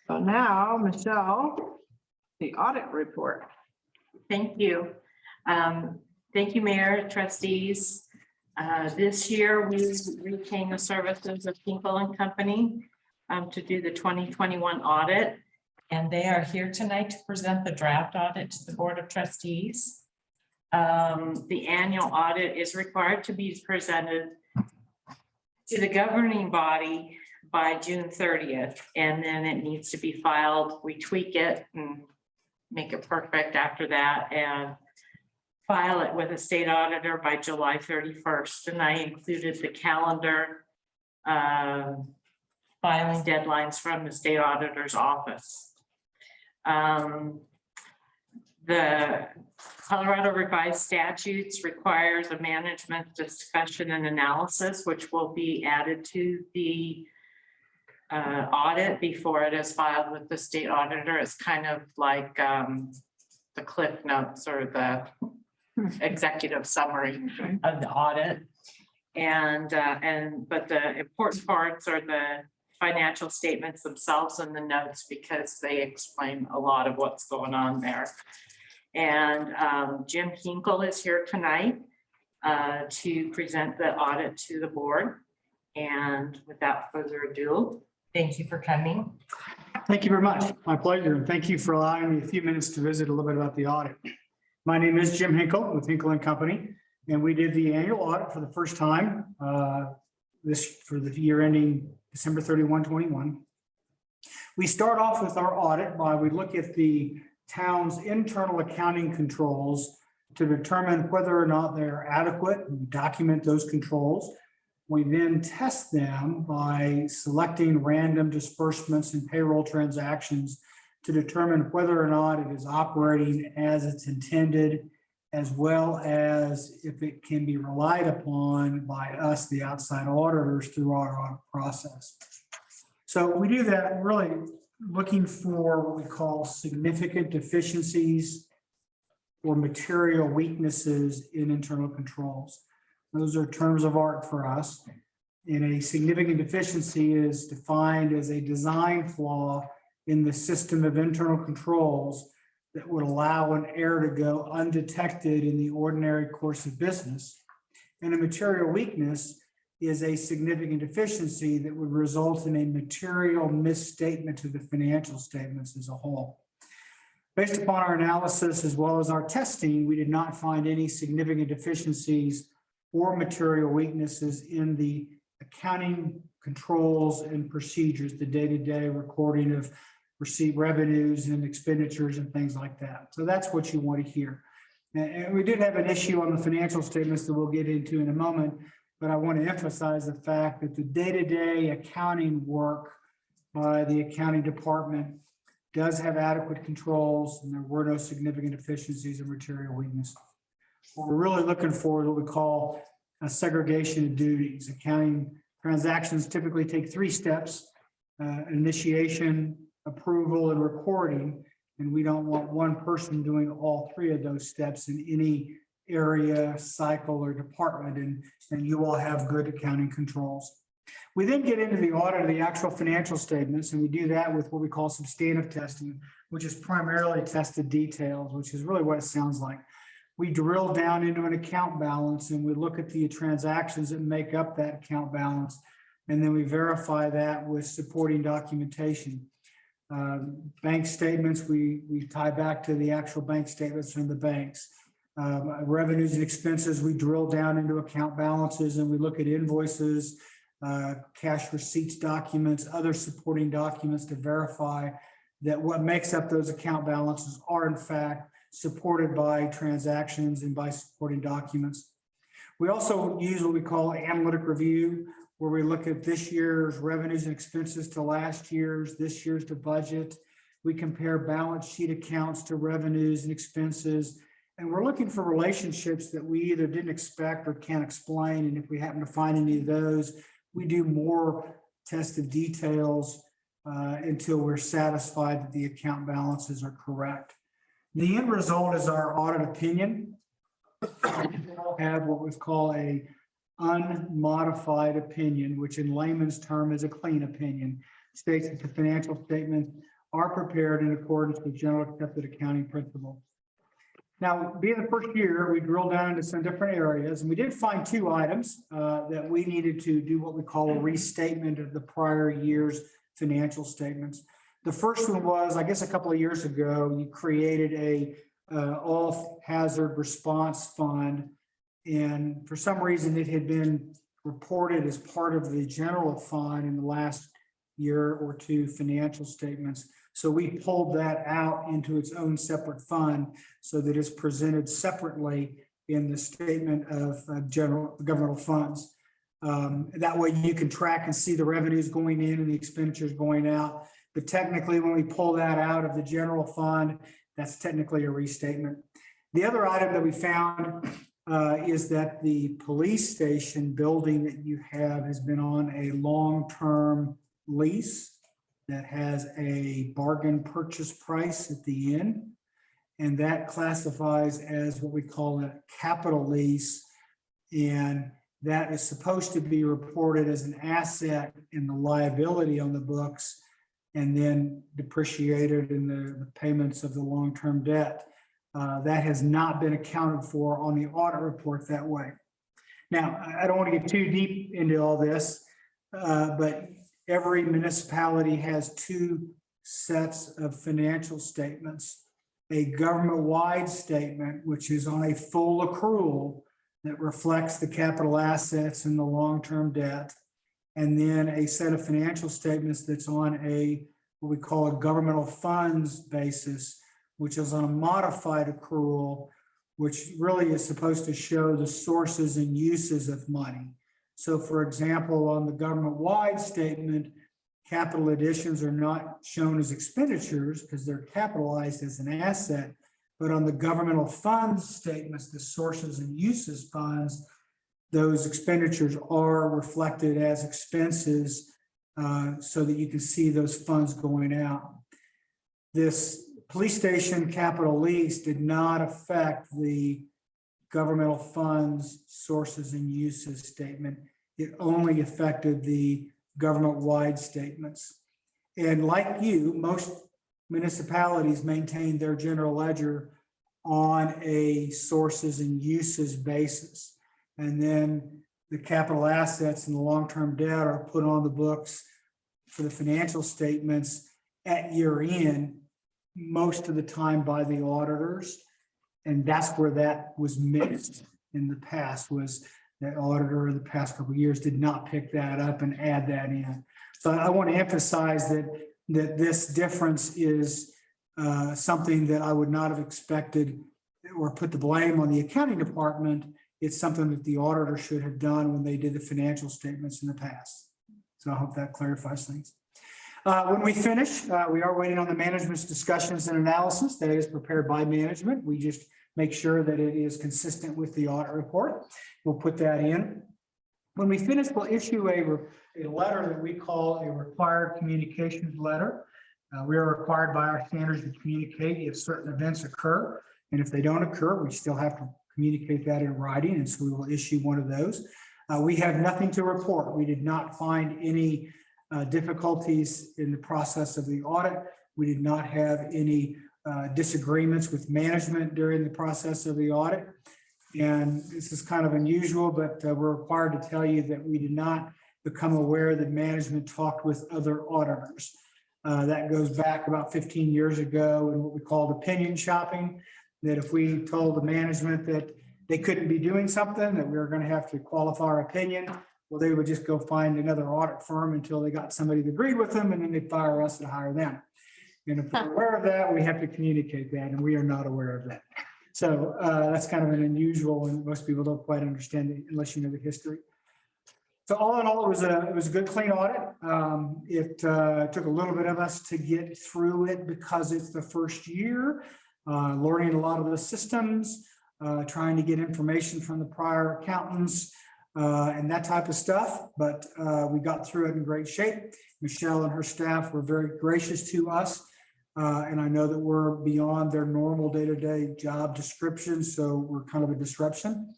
So now, Michelle, the audit report. Thank you. Thank you, Mayor, trustees. This year, we retained the services of Hinkle and Company to do the 2021 audit. And they are here tonight to present the draft audit to the Board of Trustees. The annual audit is required to be presented to the governing body by June 30th, and then it needs to be filed. We tweak it and make it perfect after that and file it with a state auditor by July 31st. And I included the calendar filing deadlines from the state auditor's office. The Colorado revised statutes requires a management discussion and analysis, which will be added to the audit before it is filed with the state auditor. It's kind of like the cliff notes or the executive summary of the audit. But the important parts are the financial statements themselves and the notes, because they explain a lot of what's going on there. And Jim Hinkle is here tonight to present the audit to the board. And without further ado, thank you for coming. Thank you very much. My pleasure. And thank you for allowing me a few minutes to visit a little bit about the audit. My name is Jim Hinkle with Hinkle and Company, and we did the annual audit for the first time for the year ending December 31, 21. We start off with our audit by we look at the town's internal accounting controls to determine whether or not they're adequate and document those controls. We then test them by selecting random disbursements and payroll transactions to determine whether or not it is operating as it's intended, as well as if it can be relied upon by us, the outside auditors, through our audit process. So we do that really looking for what we call significant deficiencies or material weaknesses in internal controls. Those are terms of art for us. And a significant deficiency is defined as a design flaw in the system of internal controls that would allow an error to go undetected in the ordinary course of business. And a material weakness is a significant deficiency that would result in a material misstatement to the financial statements as a whole. Based upon our analysis as well as our testing, we did not find any significant deficiencies or material weaknesses in the accounting controls and procedures, the day-to-day recording of receipt revenues and expenditures and things like that. So that's what you want to hear. And we did have an issue on the financial statements that we'll get into in a moment, but I want to emphasize the fact that the day-to-day accounting work by the accounting department does have adequate controls, and there were no significant deficiencies or material weaknesses. What we're really looking for is what we call a segregation of duties. Accounting transactions typically take 3 steps: initiation, approval, and recording. And we don't want one person doing all 3 of those steps in any area, cycle, or department. And you all have good accounting controls. We then get into the audit of the actual financial statements, and we do that with what we call substantive testing, which is primarily tested details, which is really what it sounds like. We drill down into an account balance and we look at the transactions that make up that account balance. And then we verify that with supporting documentation. Bank statements, we tie back to the actual bank statements from the banks. Revenues and expenses, we drill down into account balances and we look at invoices, cash receipts documents, other supporting documents to verify that what makes up those account balances are in fact supported by transactions and by supporting documents. We also use what we call analytic review where we look at this year's revenues and expenses to last year's, this year's to budget. We compare balance sheet accounts to revenues and expenses. And we're looking for relationships that we either didn't expect or can't explain. And if we happen to find any of those, we do more tested details until we're satisfied that the account balances are correct. The end result is our audit opinion. We have what we call a unmodified opinion, which in layman's term is a clean opinion, states that the financial statements are prepared in accordance with general accepted accounting principles. Now, being the first year, we drilled down into some different areas, and we did find two items that we needed to do what we call a restatement of the prior year's financial statements. The first one was, I guess, a couple of years ago, you created a all hazard response fund. And for some reason, it had been reported as part of the general fund in the last year or two financial statements. So we pulled that out into its own separate fund so that it's presented separately in the statement of general governmental funds. That way you can track and see the revenues going in and the expenditures going out. But technically, when we pull that out of the general fund, that's technically a restatement. The other item that we found is that the police station building that you have has been on a long-term lease that has a bargain purchase price at the end. And that classifies as what we call a capital lease. And that is supposed to be reported as an asset in the liability on the books and then depreciated in the payments of the long-term debt. That has not been accounted for on the audit report that way. Now, I don't want to get too deep into all this, but every municipality has two sets of financial statements. A government-wide statement, which is on a full accrual that reflects the capital assets and the long-term debt. And then a set of financial statements that's on a, what we call a governmental funds basis, which is on a modified accrual, which really is supposed to show the sources and uses of money. So for example, on the government-wide statement, capital additions are not shown as expenditures because they're capitalized as an asset. But on the governmental funds statements, the sources and uses funds, those expenditures are reflected as expenses so that you can see those funds going out. This police station capital lease did not affect the governmental funds sources and uses statement. It only affected the government-wide statements. And like you, most municipalities maintain their general ledger on a sources and uses basis. And then the capital assets and the long-term debt are put on the books for the financial statements at year end, most of the time by the auditors. And that's where that was missed in the past, was that auditor in the past couple of years did not pick that up and add that in. So I want to emphasize that this difference is something that I would not have expected or put the blame on the accounting department. It's something that the auditor should have done when they did the financial statements in the past. So I hope that clarifies things. When we finish, we are waiting on the management's discussions and analysis that is prepared by management. We just make sure that it is consistent with the audit report. We'll put that in. When we finish, we'll issue a letter that we call a required communications letter. We are required by our standards to communicate if certain events occur. And if they don't occur, we still have to communicate that in writing. And so we will issue one of those. We have nothing to report. We did not find any difficulties in the process of the audit. We did not have any disagreements with management during the process of the audit. And this is kind of unusual, but we're required to tell you that we did not become aware that management talked with other auditors. That goes back about 15 years ago in what we called opinion shopping, that if we told the management that they couldn't be doing something, that we were going to have to qualify our opinion, well, they would just go find another audit firm until they got somebody that agreed with them, and then they'd fire us and hire them. And if we're aware of that, we have to communicate that, and we are not aware of that. So that's kind of an unusual, and most people don't quite understand it unless you know the history. So all in all, it was a good, clean audit. It took a little bit of us to get through it because it's the first year, learning a lot of the systems, trying to get information from the prior accountants, and that type of stuff. But we got through it in great shape. Michelle and her staff were very gracious to us. And I know that we're beyond their normal day-to-day job description, so we're kind of a disruption.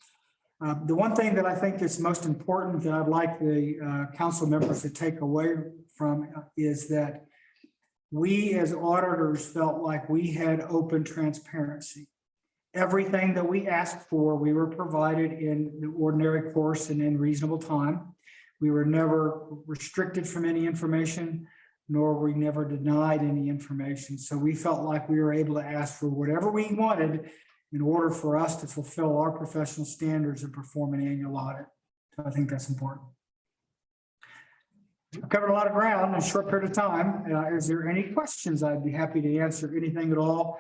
The one thing that I think is most important that I'd like the council members to take away from is that we as auditors felt like we had open transparency. Everything that we asked for, we were provided in the ordinary course and in reasonable time. We were never restricted from any information, nor were we never denied any information. So we felt like we were able to ask for whatever we wanted in order for us to fulfill our professional standards and perform an annual audit. So I think that's important. We've covered a lot of ground in a short period of time. Is there any questions? I'd be happy to answer anything at all.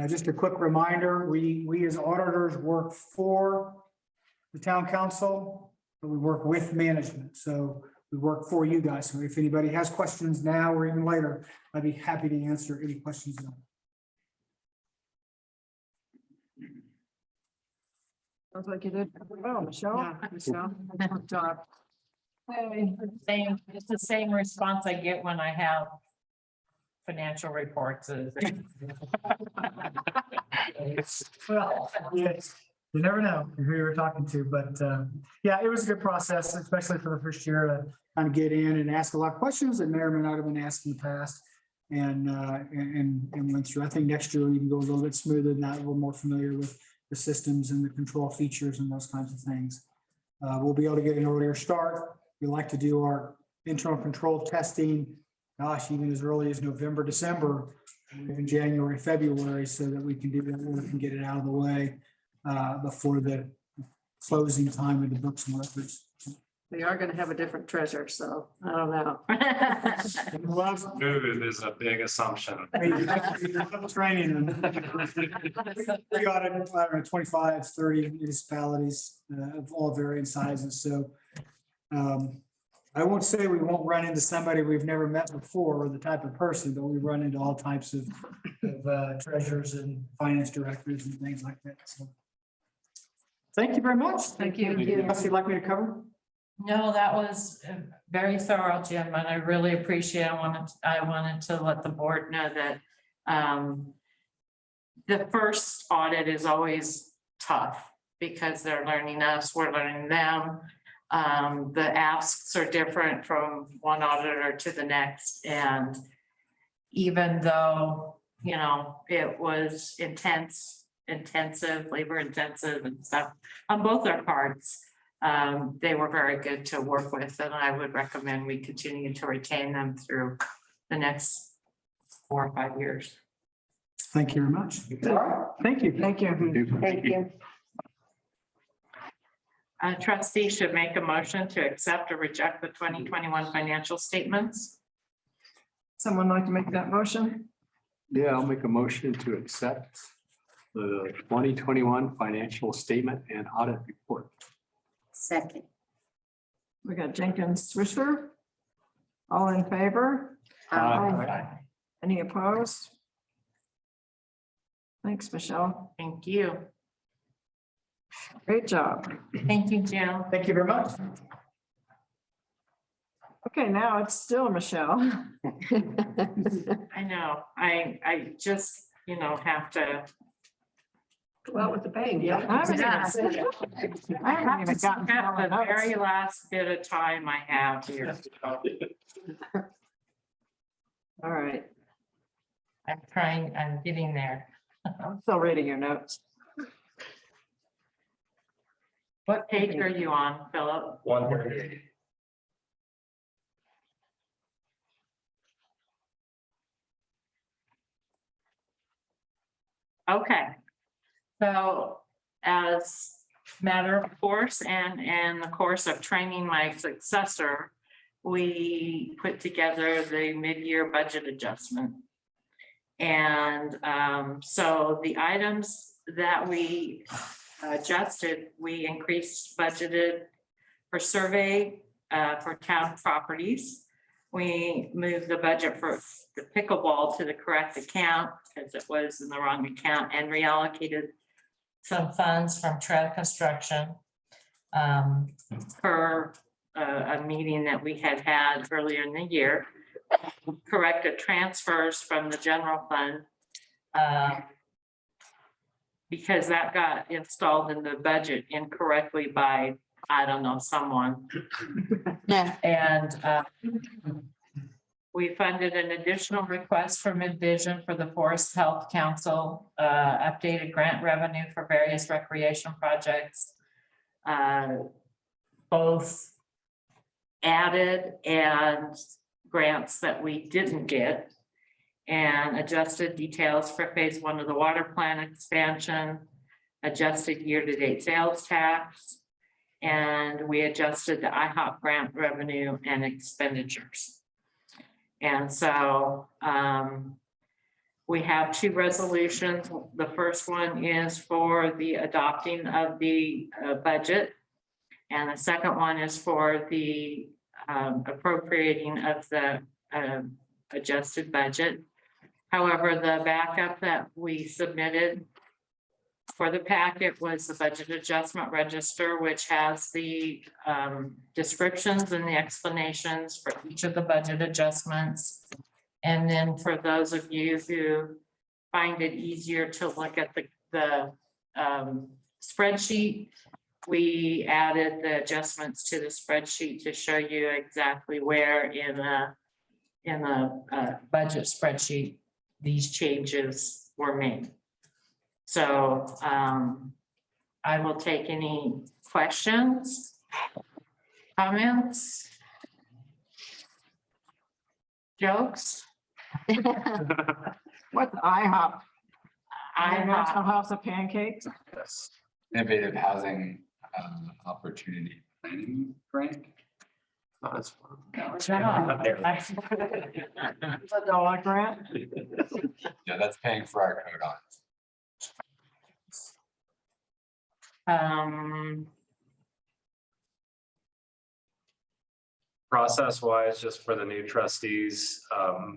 Just a quick reminder, we as auditors work for the town council, but we work with management. So we work for you guys. So if anybody has questions now or even later, I'd be happy to answer any questions. Sounds like you did well, Michelle. Michelle, good job. Hey, It's the same response I get when I have financial reports. Well, yes, you never know who you're talking to, but yeah, it was a good process, especially for the first year to kind of get in and ask a lot of questions that may or may not have been asked in the past, and went through. I think next year we can go a little bit smoother than that. We're more familiar with the systems and the control features and those kinds of things. We'll be able to get an earlier start. We like to do our internal control testing, gosh, even as early as November, December, even January, February, so that we can do that work and get it out of the way before the closing time of the books and records. we are gonna have a different treasure, so I don't know. Food is a big assumption. Training. We got it, 25, 30 municipalities of all varying sizes. So I won't say we won't run into somebody we've never met before or the type of person, but we run into all types of treasurers and finance directors and things like that. So thank you very much. Thank you. Anything else you'd like me to cover? No, that was very thorough, Jim, and I really appreciate it. I wanted to let the board know that the first audit is always tough because they're learning us, we're learning them. The asks are different from one auditor to the next, and even though, you know, it was intensive, labor intensive and stuff on both our parts, they were very good to work with, and I would recommend we continue to retain them through the next 4 or 5 years. Thank you very much. All right. Thank you. Thank you. Thank you. Trustee should make a motion to accept or reject the 2021 financial statements. Someone like to make that motion? Yeah, I'll make a motion to accept the 2021 financial statement and audit report. Second. We got Jenkins, Swisher. All in favor? Any opposed? Thanks, Michelle. Thank you. Great job. Thank you, Jill. Thank you very much. Okay, now it's still Michelle. I know, I just, you know, have to. Well, with the pain, yeah. I haven't even gotten The very last bit of time I have here. All right, I'm getting there. I'm still reading your notes. What page are you on, Philip? 138. Okay. So as matter of course, and in the course of training my successor, we put together the mid-year budget adjustment. And so the items that we adjusted, we increased budgeted for survey for town properties. We moved the budget for the pickleball to the correct account because it was in the wrong account, and reallocated some funds from trail construction per a meeting that we had earlier in the year. Corrected transfers from the general fund because that got installed in the budget incorrectly by, I don't know, someone. Yeah. And we funded an additional request from Envision for the Forest Health Council, updated grant revenue for various recreation projects. Both added and grants that we didn't get, and adjusted details for phase 1 of the water plant expansion, adjusted year-to-date sales tax, and we adjusted the IHOP grant revenue and expenditures. And so we have 2 resolutions. The first one is for the adopting of the budget, and the second one is for the appropriating of the adjusted budget. However, the backup that we submitted for the packet was the budget adjustment register, which has the descriptions and the explanations for each of the budget adjustments. And then for those of you who find it easier to look at the spreadsheet, we added the adjustments to the spreadsheet to show you exactly where in the budget spreadsheet these changes were made. So I will take any questions, comments, jokes. What's IHOP? International IHOP. House of Pancakes? Yes. Innovative Housing Opportunity Planning Grant. That's fun. It's a dollar grant? Yeah, that's paying for our code on. Process wise, just for the new trustees,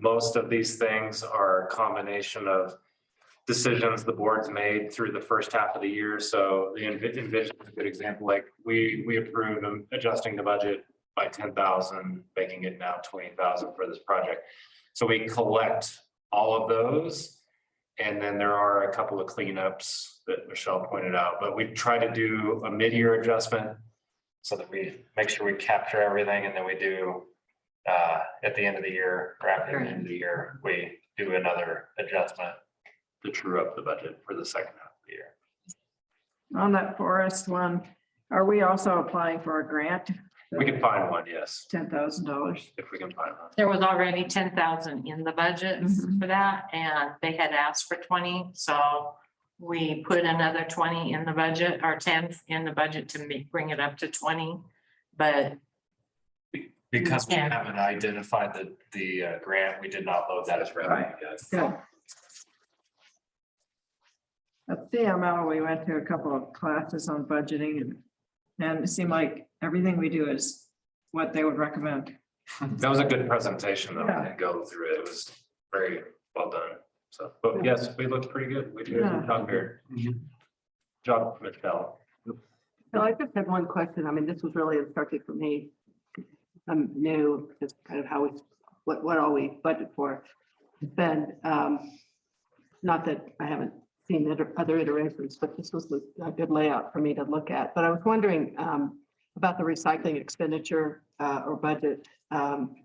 most of these things are a combination of decisions the board's made through the first half of the year. So the Envision is a good example. Like we approved adjusting the budget by 10,000, making it now 20,000 for this project. So we collect all of those. And then there are a couple of cleanups that Michelle pointed out, but we try to do a mid-year adjustment so that we make sure we capture everything, and then we do at the end of the year, or after the end of the year, we do another adjustment to true up the budget for the second half of the year. On that forest one, are we also applying for a grant? We can find one, yes, $10,000. if we can find one. There was already 10,000 in the budget for that, and they had asked for 20, so we put another 20 in the budget, or 10 in the budget to bring it up to 20, but Because we Yeah. haven't identified the grant, we did not load that as revenue yet. Good. At CML, we went to a couple of classes on budgeting, and it seemed like everything we do is what they would recommend. That was a good presentation though. Yeah. I didn't go through it. It was very well done. So, but yes, we looked pretty good. We did a good job here. Job, Michelle. So I just had one question. I mean, this was really instructive for me. I'm new, just kind of how we, what all we budget for. Spend, not that I haven't seen other iterations, but this was a good layout for me to look at. But I was wondering about the recycling expenditure or budget,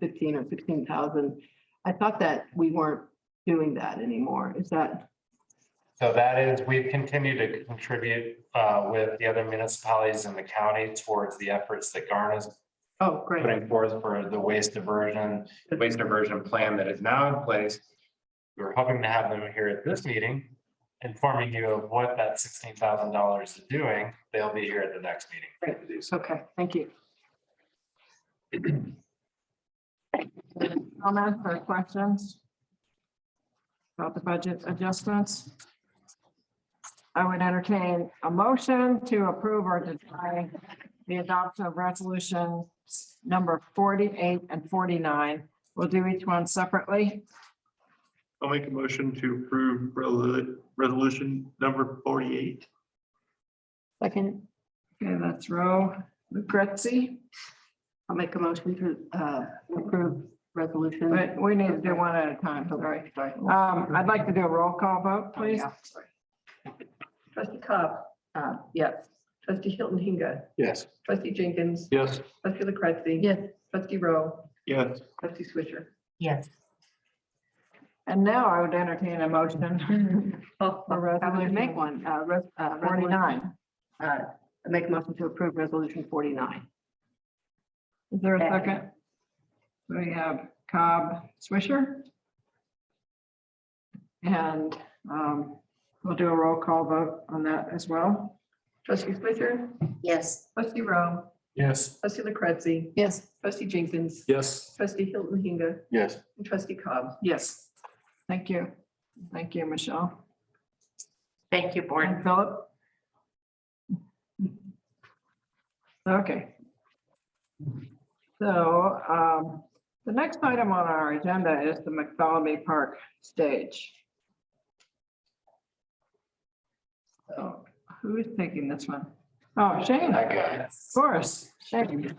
15 or 16,000. I thought that we weren't doing that anymore. Is that? So that is, we've continued to contribute with the other municipalities in the county towards the efforts that Garn is Oh, great. putting forth for the waste diversion plan that is now in place. We're hoping to have them here at this meeting, informing you of what that $16,000 is doing. They'll be here at the next meeting. Great. Okay, thank you. Comments or questions about the budget adjustments? I would entertain a motion to approve or deny the adoption of resolution number 48 and 49. We'll do each one separately. I'll make a motion to approve resolution number 48. Second, Okay, that's Rowe, Lucrezi, I'll make a motion to approve resolution. but we need to do one at a time, sorry. I'd like to do a roll call vote, please. Yeah, sorry. Trustee Cobb, yes. Trustee Hilton Hinga, Yes. trustee Jenkins, Yes. trustee LaCretzi. yes, Trustee Rowe, Yes. trustee Swisher. Yes. And now I would entertain a motion Oh, for I would resolution make one, resolution, 49. I make a motion to approve resolution 49. Is there a second? We have Cobb, Swisher. And we'll do a roll call vote on that as well. Trustee Swisher, Yes. trustee Rowe, Yes. trustee LaCretzi, yes. trustee Jenkins, Yes. trustee Hilton Hinga, Yes. and trustee Cobb. Yes. Thank you. Thank you, Michelle. Thank you, board. And Philip? Okay. So the next item on our agenda is the McPhelemy Park stage. So who's taking this one? Oh, Shane. I got it. Of course, Shane.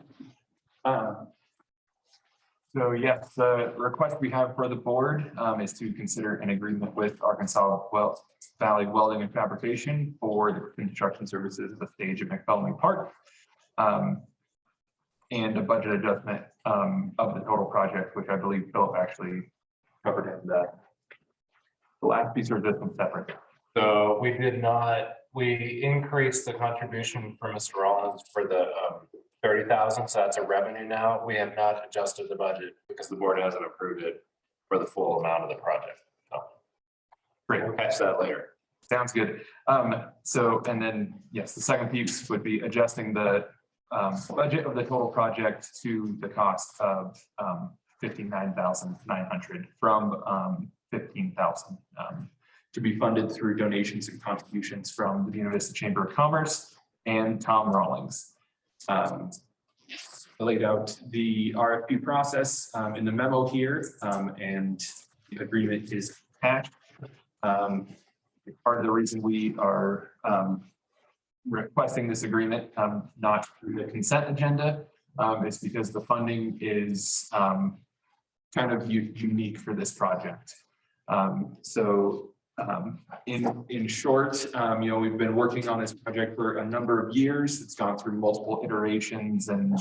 So yes, the request we have for the board is to consider an agreement with Arkansas Valley Welding and Fabrication for the construction services of the stage at McPhelemy Park. And a budget adjustment of the total project, which I believe Philip actually covered in the last piece, or this one separate. So we did not, we increased the contribution for Mr. Rollins for the 30,000, so that's a revenue now. We have not adjusted the budget because the board hasn't approved it for the full amount of the project. So Great. we'll catch that later. Sounds good. So, and then, yes, the second piece would be adjusting the budget of the total project to the cost of 59,900 from 15,000 to be funded through donations and contributions from the Buena Vista Chamber of Commerce and Tom Rawlings. I laid out the RFP process in the memo here, and the agreement is attached. Part of the reason we are requesting this agreement, not through the consent agenda, is because the funding is kind of unique for this project. In short, we've been working on this project for a number of years. It's gone through multiple iterations and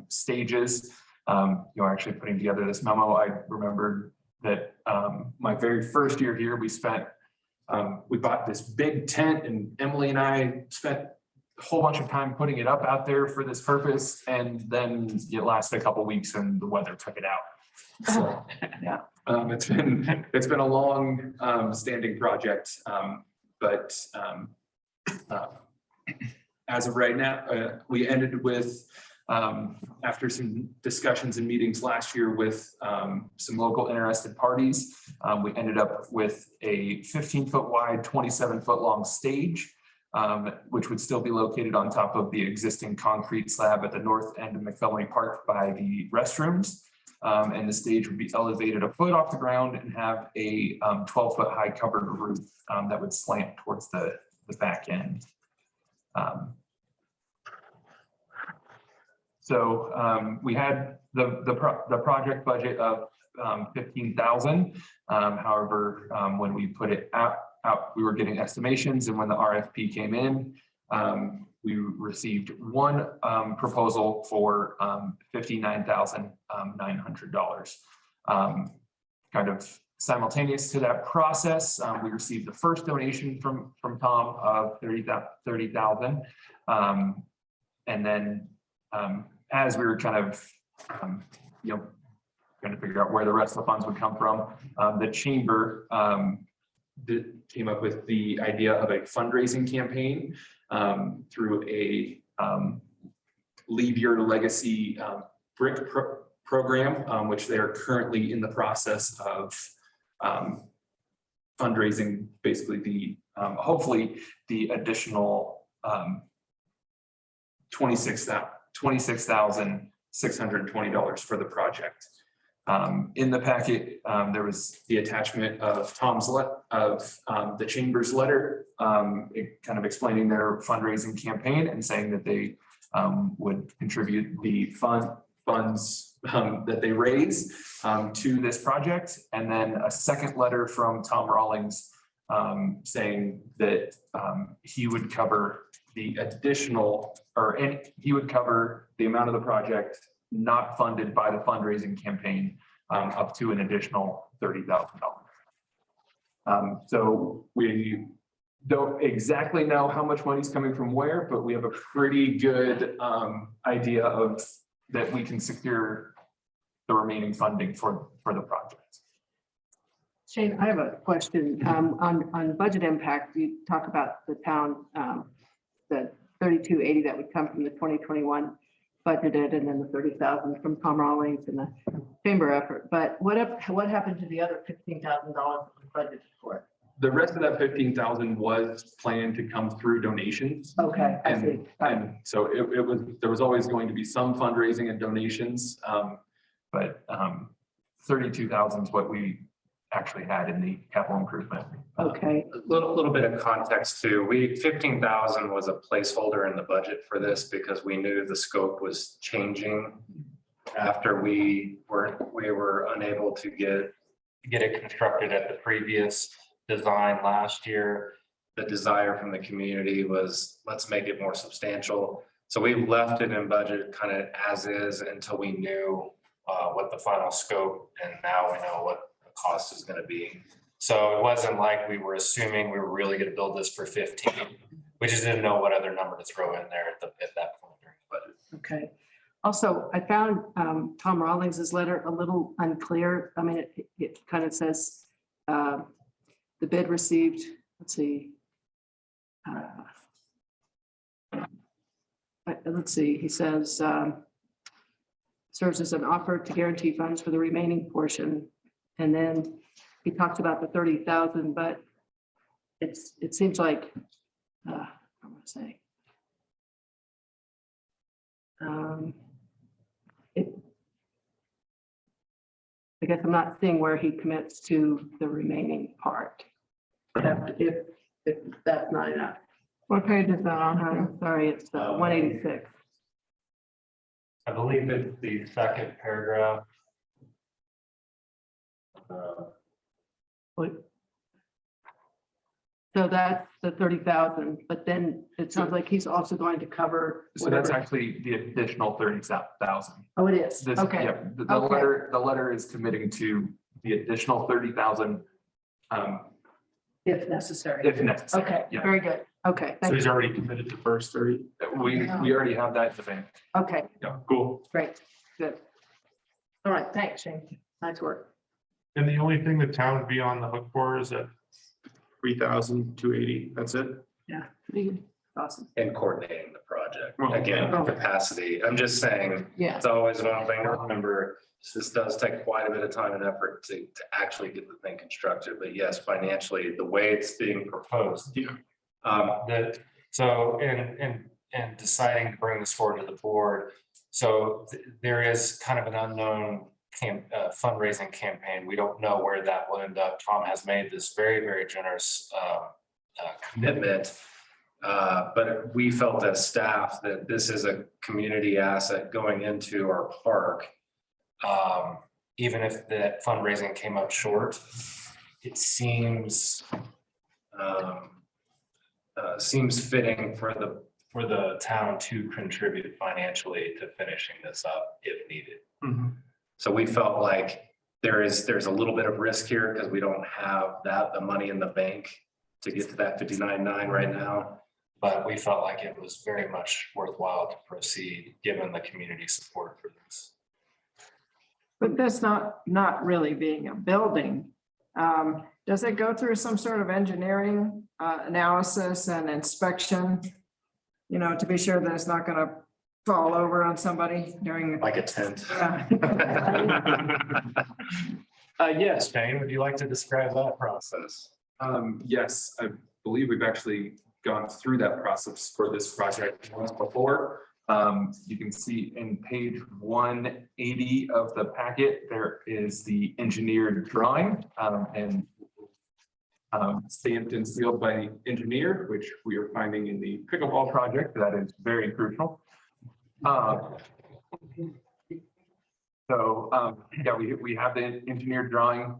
stages. Actually putting together this memo, I remembered that my very first year here, we bought this big tent, and Emily and I spent a whole bunch of time putting it up out there for this purpose, and then it lasted a couple of weeks and the weather took it out. So Yeah. It's been a long standing project, but as of right now, we ended with after some discussions and meetings last year with some local interested parties, we ended up with a 15-foot wide, 27-foot long stage, which would still be located on top of the existing concrete slab at the north end of McPhelemy Park by the restrooms. And the stage would be elevated a foot off the ground and have a 12-foot high covered roof that would slant towards the back end. We had the project budget of 15,000. However, when we put it out, we were getting estimations, and when the RFP came in, we received one proposal for $59,900. Kind of simultaneous to that process, we received the first donation from Tom of 30,000. And then as we were kind of trying to figure out where the rest of the funds would come from, the chamber came up with the idea of a fundraising campaign through a Leave Your Legacy brick program, which they are currently in the process of fundraising, basically hopefully the additional $26,620 for the project. In the packet, there was the attachment of the chamber's letter, kind of explaining their fundraising campaign and saying that they would contribute the funds that they raise to this project. And then a second letter from Tom Rawlings saying that he would cover the additional, he would cover the amount of the project not funded by the fundraising campaign up to an additional $30,000. So we don't exactly know how much money is coming from where, but we have a pretty good idea of that we can secure the remaining funding for the project. Shane, I have a question on budget impact. You talk about the town, the 3280 that would come from the 2021 budgeted, and then the 30,000 from Tom Rawlings and the chamber effort. But what happened to the other $15,000 budgeted for? The rest of that 15,000 was planned to come through donations. Okay, I see. And so there was always going to be some fundraising and donations, but 32,000 is what we actually had in the capital improvement. Okay. A little bit of context too. 15,000 was a placeholder in the budget for this because we knew the scope was changing after we were unable to get it constructed at the previous design last year. The desire from the community was, let's make it more substantial. So we left it in budget kind of as is until we knew what the final scope, and now we know what the cost is going to be. So it wasn't like we were assuming we were really going to build this for 15. We just didn't know what other number to throw in there at that point during the budget. Okay. Also, I found Tom Rawlings's letter a little unclear. I mean, it kind of says the bid received, let's see. Let's see, he says, serves as an offer to guarantee funds for the remaining portion. And then he talks about the 30,000, but it seems like, I'm gonna say, I guess I'm not seeing where he commits to the remaining part. If that's not enough. What page is that on? I'm sorry, it's 186. I believe it's the second paragraph. So that's the 30,000, but then it sounds like he's also going to cover. So that's whatever- actually the additional 30,000. Oh, it is. This, Okay. yeah, the Okay. letter is committing to the additional 30,000. If necessary. If necessary. Okay, Yeah. very good. Okay. So thank he's you. already committed to first 30. We already have that in the bank. Okay, Yeah, cool. great, good. All right, thanks, Shane. Nice work. And the only thing the town would be on the hook for is that 3,280. That's it. Yeah, pretty good. Awesome. And coordinating the project. Well, Again, yeah. capacity. I'm just saying, Yeah, it's always one thing to remember. This does take quite a bit of time and effort to actually get the thing constructed. But yes, financially, the way it's being proposed. Yeah. So in deciding to bring this forward to the board, so there is kind of an unknown fundraising campaign. We don't know where that will end up. Tom has made this very, very generous commitment. But we felt as staff that this is a community asset going into our park. Even if that fundraising came up short, it seems fitting for the town to contribute financially to finishing this up if needed. So we felt like there's a little bit of risk here because we don't have the money in the bank to get to that 59.9 right now. But we felt like it was very much worthwhile to proceed, given the community support for this. But this not really being a building, does it go through some sort of engineering analysis and inspection? You know, to be sure that it's not gonna fall over on somebody during. Like a tent. Yeah. Yes, Shane, would you like to describe that process? Yes, I believe we've actually gone through that process for this project once before. You can see in page 180 of the packet, there is the engineered drawing, and stamped and sealed by engineer, which we are finding in the pickleball project. That is very crucial. Yeah, we have the engineered drawing,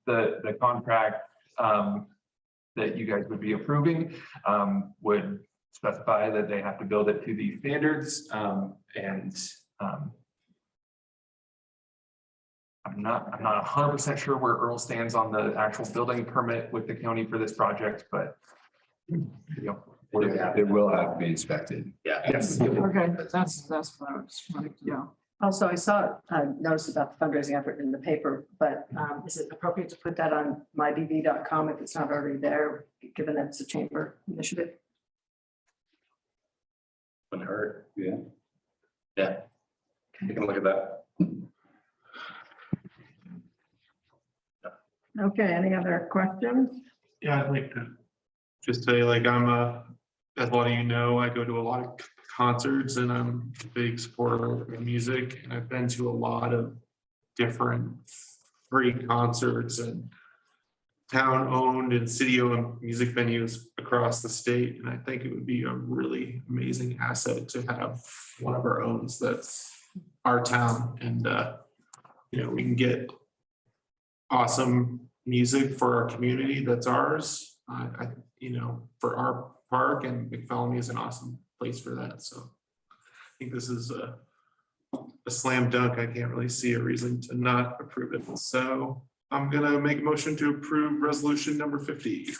the contract that you guys would be approving would specify that they have to build it to these standards, and I'm not 100% sure where Earl stands on the actual building permit with the county for this project, but you know, It will have to be inspected. yes. Okay, that's what I was wanting to know. Also, I noticed about the fundraising effort in the paper, but is it appropriate to put that on mybv.com if it's not already there, given that it's a chamber initiative? Wouldn't hurt. Yeah. Yeah. You can look at that. Okay, any other questions? Yeah, I'd like to just say, like, as a lot of you know, I go to a lot of concerts and I'm a big supporter of music, and I've been to a lot of different free concerts and town-owned and city-owned music venues across the state. And I think it would be a really amazing asset to have one of our own that's our town. And, you know, we can get awesome music for our community that's ours. You know, for our park, and McPhelemy is an awesome place for that. So I think this is a slam dunk. I can't really see a reason to not approve it. So I'm gonna make a motion to approve resolution number 50.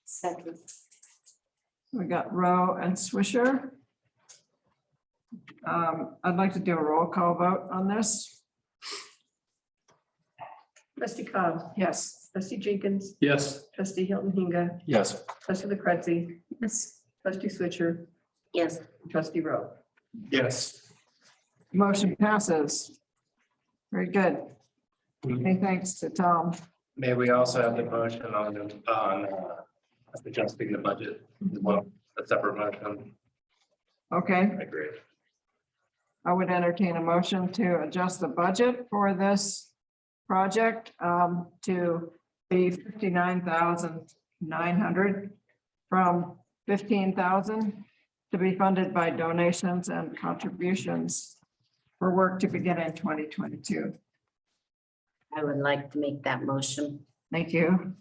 Second. We got Rowe and Swisher. I'd like to do a roll call vote on this. Trustee Cobb, Yes. trustee Jenkins, Yes. trustee Hilton Hinga, Yes. trustee LaCretzi, Yes. trustee Switcher, Yes. trustee Rowe. Yes. Motion passes. Very good. Many thanks to Tom. May we also have the motion on adjusting the budget as well, a separate motion? Okay, I agree. I would entertain a motion to adjust the budget for this project to be 59,900 from 15,000 to be funded by donations and contributions for work to begin in 2022. I would like to make that motion. Thank you.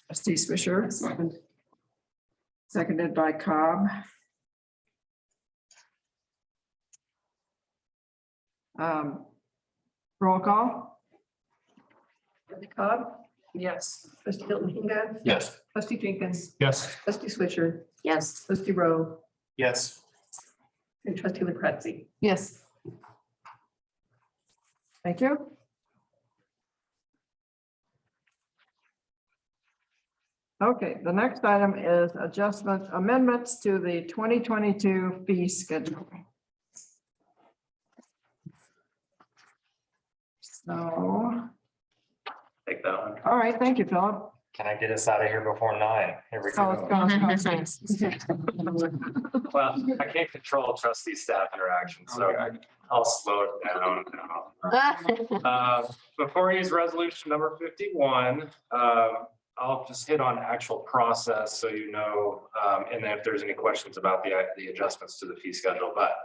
Trustee Swisher. Seconded by Cobb. Roll call? Trustee Cobb, Yes. trustee Hilton Hinga, Yes. trustee Jenkins, Yes. trustee Switcher, Yes. trustee Rowe, Yes. and trustee LaCretzi. Yes. Thank you. Okay, the next item is amendments to the 2022 fee schedule. So, Take that one. all right, thank you, Philip. Can I get us out of here before 9? Here we Oh, it's go. gone. Well, I can't control trustee staff interaction, so I'll slow it down. Before we use resolution number 51, I'll just hit on actual process so you know, and then if there's any questions about the adjustments to the fee schedule. But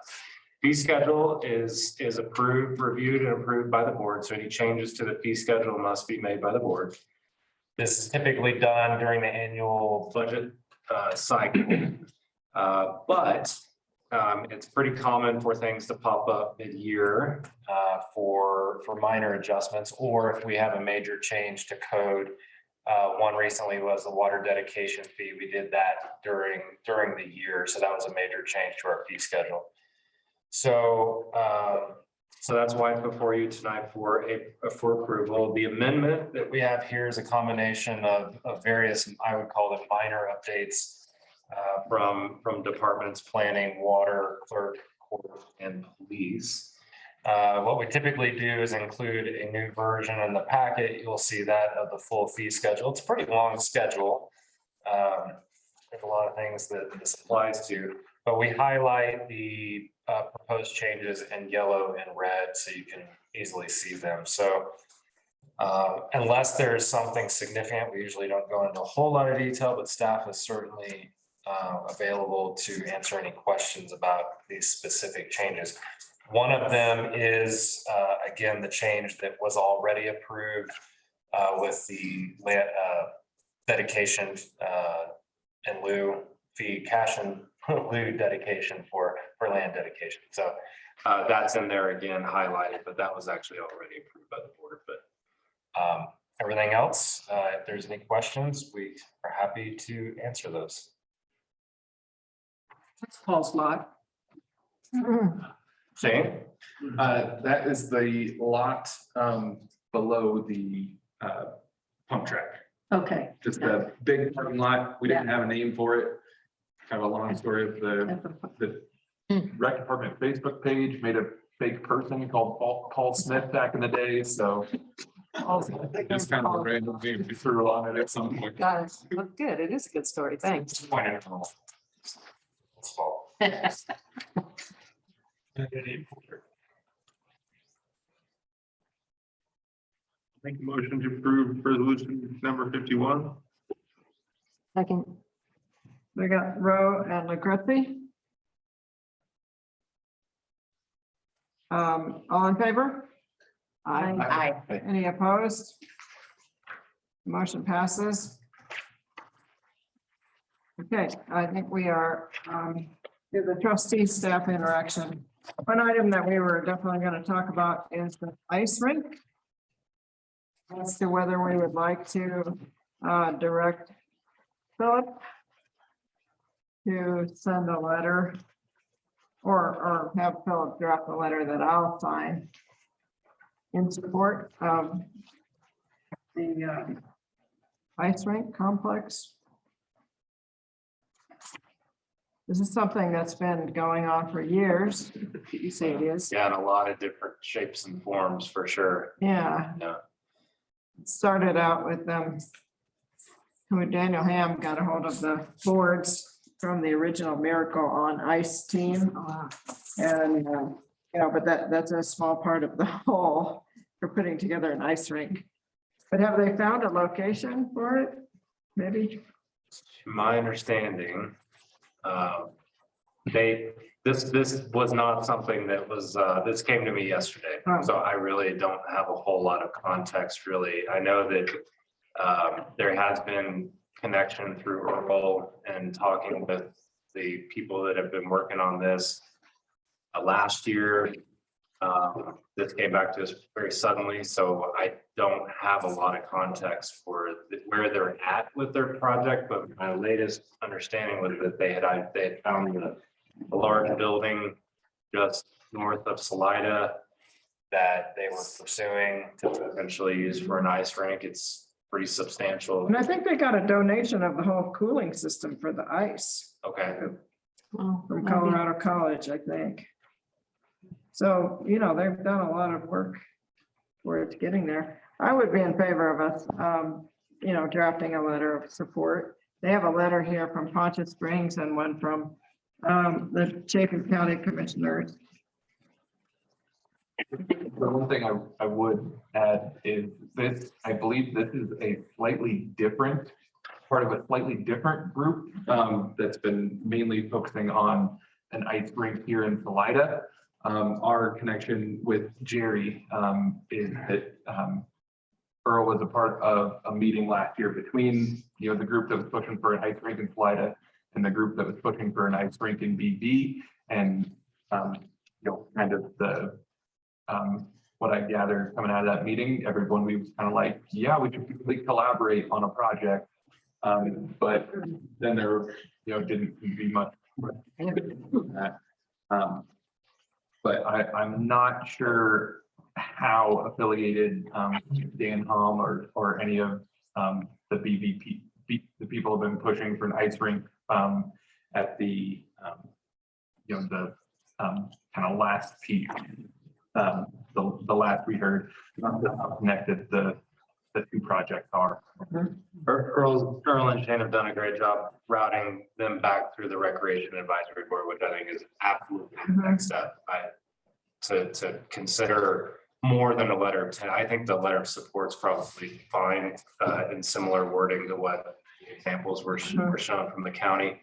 fee schedule is approved, reviewed, and approved by the board. So any changes to the fee schedule must be made by the board. This is typically done during the annual budget cycle. But it's pretty common for things to pop up mid-year for minor adjustments, or if we have a major change to code. One recently was the water dedication fee. We did that during the year. So that was a major change to our fee schedule. So that's why it's before you tonight for approval. The amendment that we have here is a combination of various, I would call them minor updates from departments, planning, water, clerk, court, and police. What we typically do is include a new version in the packet. You'll see that of the full fee schedule. It's a pretty long schedule. There's a lot of things that this applies to. but we highlight the proposed changes in yellow and red so you can easily see them. So unless there's something significant, we usually don't go into a whole lot of detail, but staff is certainly available to answer any questions about these specific changes. One of them is, again, the change that was already approved with the land dedication in lieu fee, cash in lieu dedication for land dedication. So that's in there again highlighted, but that was actually already approved by the board. But everything else, if there's any questions, we are happy to answer those. That's Paul's lot. Shane? That is the lot below the pump track. Okay. Just a big parking lot. We didn't have a name for it. Kind of a long story of the rec department Facebook page made a fake person called Paul Smith back in the day, so. Just kind of a random name we threw on it at some point. Got it. Well, good. It is a good story. Thanks. Make a motion to approve resolution number 51. Second. We got Rowe and Lucrezi. All in favor? Aye. Any opposed? Motion passes. Okay, I think we are to the trustee staff interaction. One item that we were definitely going to talk about is the ice rink. As to whether we would like to direct Philip to send a letter or have Philip draft a letter that I'll sign in support of the ice rink complex. This is something that's been going on for years. You say it is. Yeah, in a lot of different shapes and forms for sure. Yeah. Yeah. It started out with when Daniel Ham got a hold of the boards from the original Miracle on Ice team. And, but that's a small part of the whole for putting together an ice rink. But have they found a location for it? Maybe? To my understanding, this was not something that was, this came to me yesterday. So I really don't have a whole lot of context really. I know that there has been connection through Earl and talking with the people that have been working on this. Last year, this came back to us very suddenly, so I don't have a lot of context for where they're at with their project, but my latest understanding was that they had found a large building just north of Salida that they were pursuing to eventually use for an ice rink. It's pretty substantial. And I think they got a donation of the whole cooling system for the ice. Okay. From Colorado College, I think. So, they've done a lot of work for it getting there. I would be in favor of us, drafting a letter of support. They have a letter here from Poncha Springs and one from the Chapin County Commissioners. The one thing I would add is this, I believe this is a slightly different, part of a slightly different group that's been mainly focusing on an ice rink here in Salida. Our connection with Jerry is that Earl was a part of a meeting last year between, the group that was pushing for an ice rink in Salida and the group that was pushing for an ice rink in BV. And, kind of the, what I gathered coming out of that meeting, everyone, we was kind of like, yeah, we should really collaborate on a project. But then there, didn't be much. But I'm not sure how affiliated Dan Hom or any of the BVP, the people have been pushing for an ice rink at the, the kind of last peak, the last we heard, connected the the two projects are. Earl and Shane have done a great job routing them back through the Recreation Advisory Board, which I think is absolutely the next step. To consider more than a letter of intent. I think the letter of support is probably fine in similar wording to what the examples were shown from the county.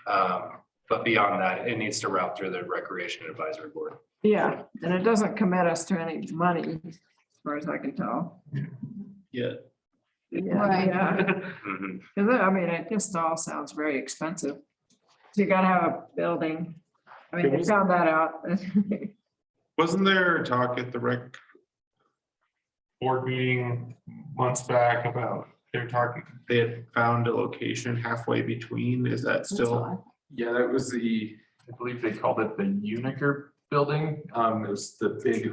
But beyond that, it needs to route through the Recreation Advisory Board. Yeah, and it doesn't commit us to any money, as far as I can tell. Yeah. Yeah, yeah. Mhm. Cause I mean, it just all sounds very expensive. So you gotta have a building. I mean, you found that out. Wasn't there talk at the rec board meeting months back about, they had found a location halfway between, is that still? Yeah, that was I believe they called it the Uniker building. It was the big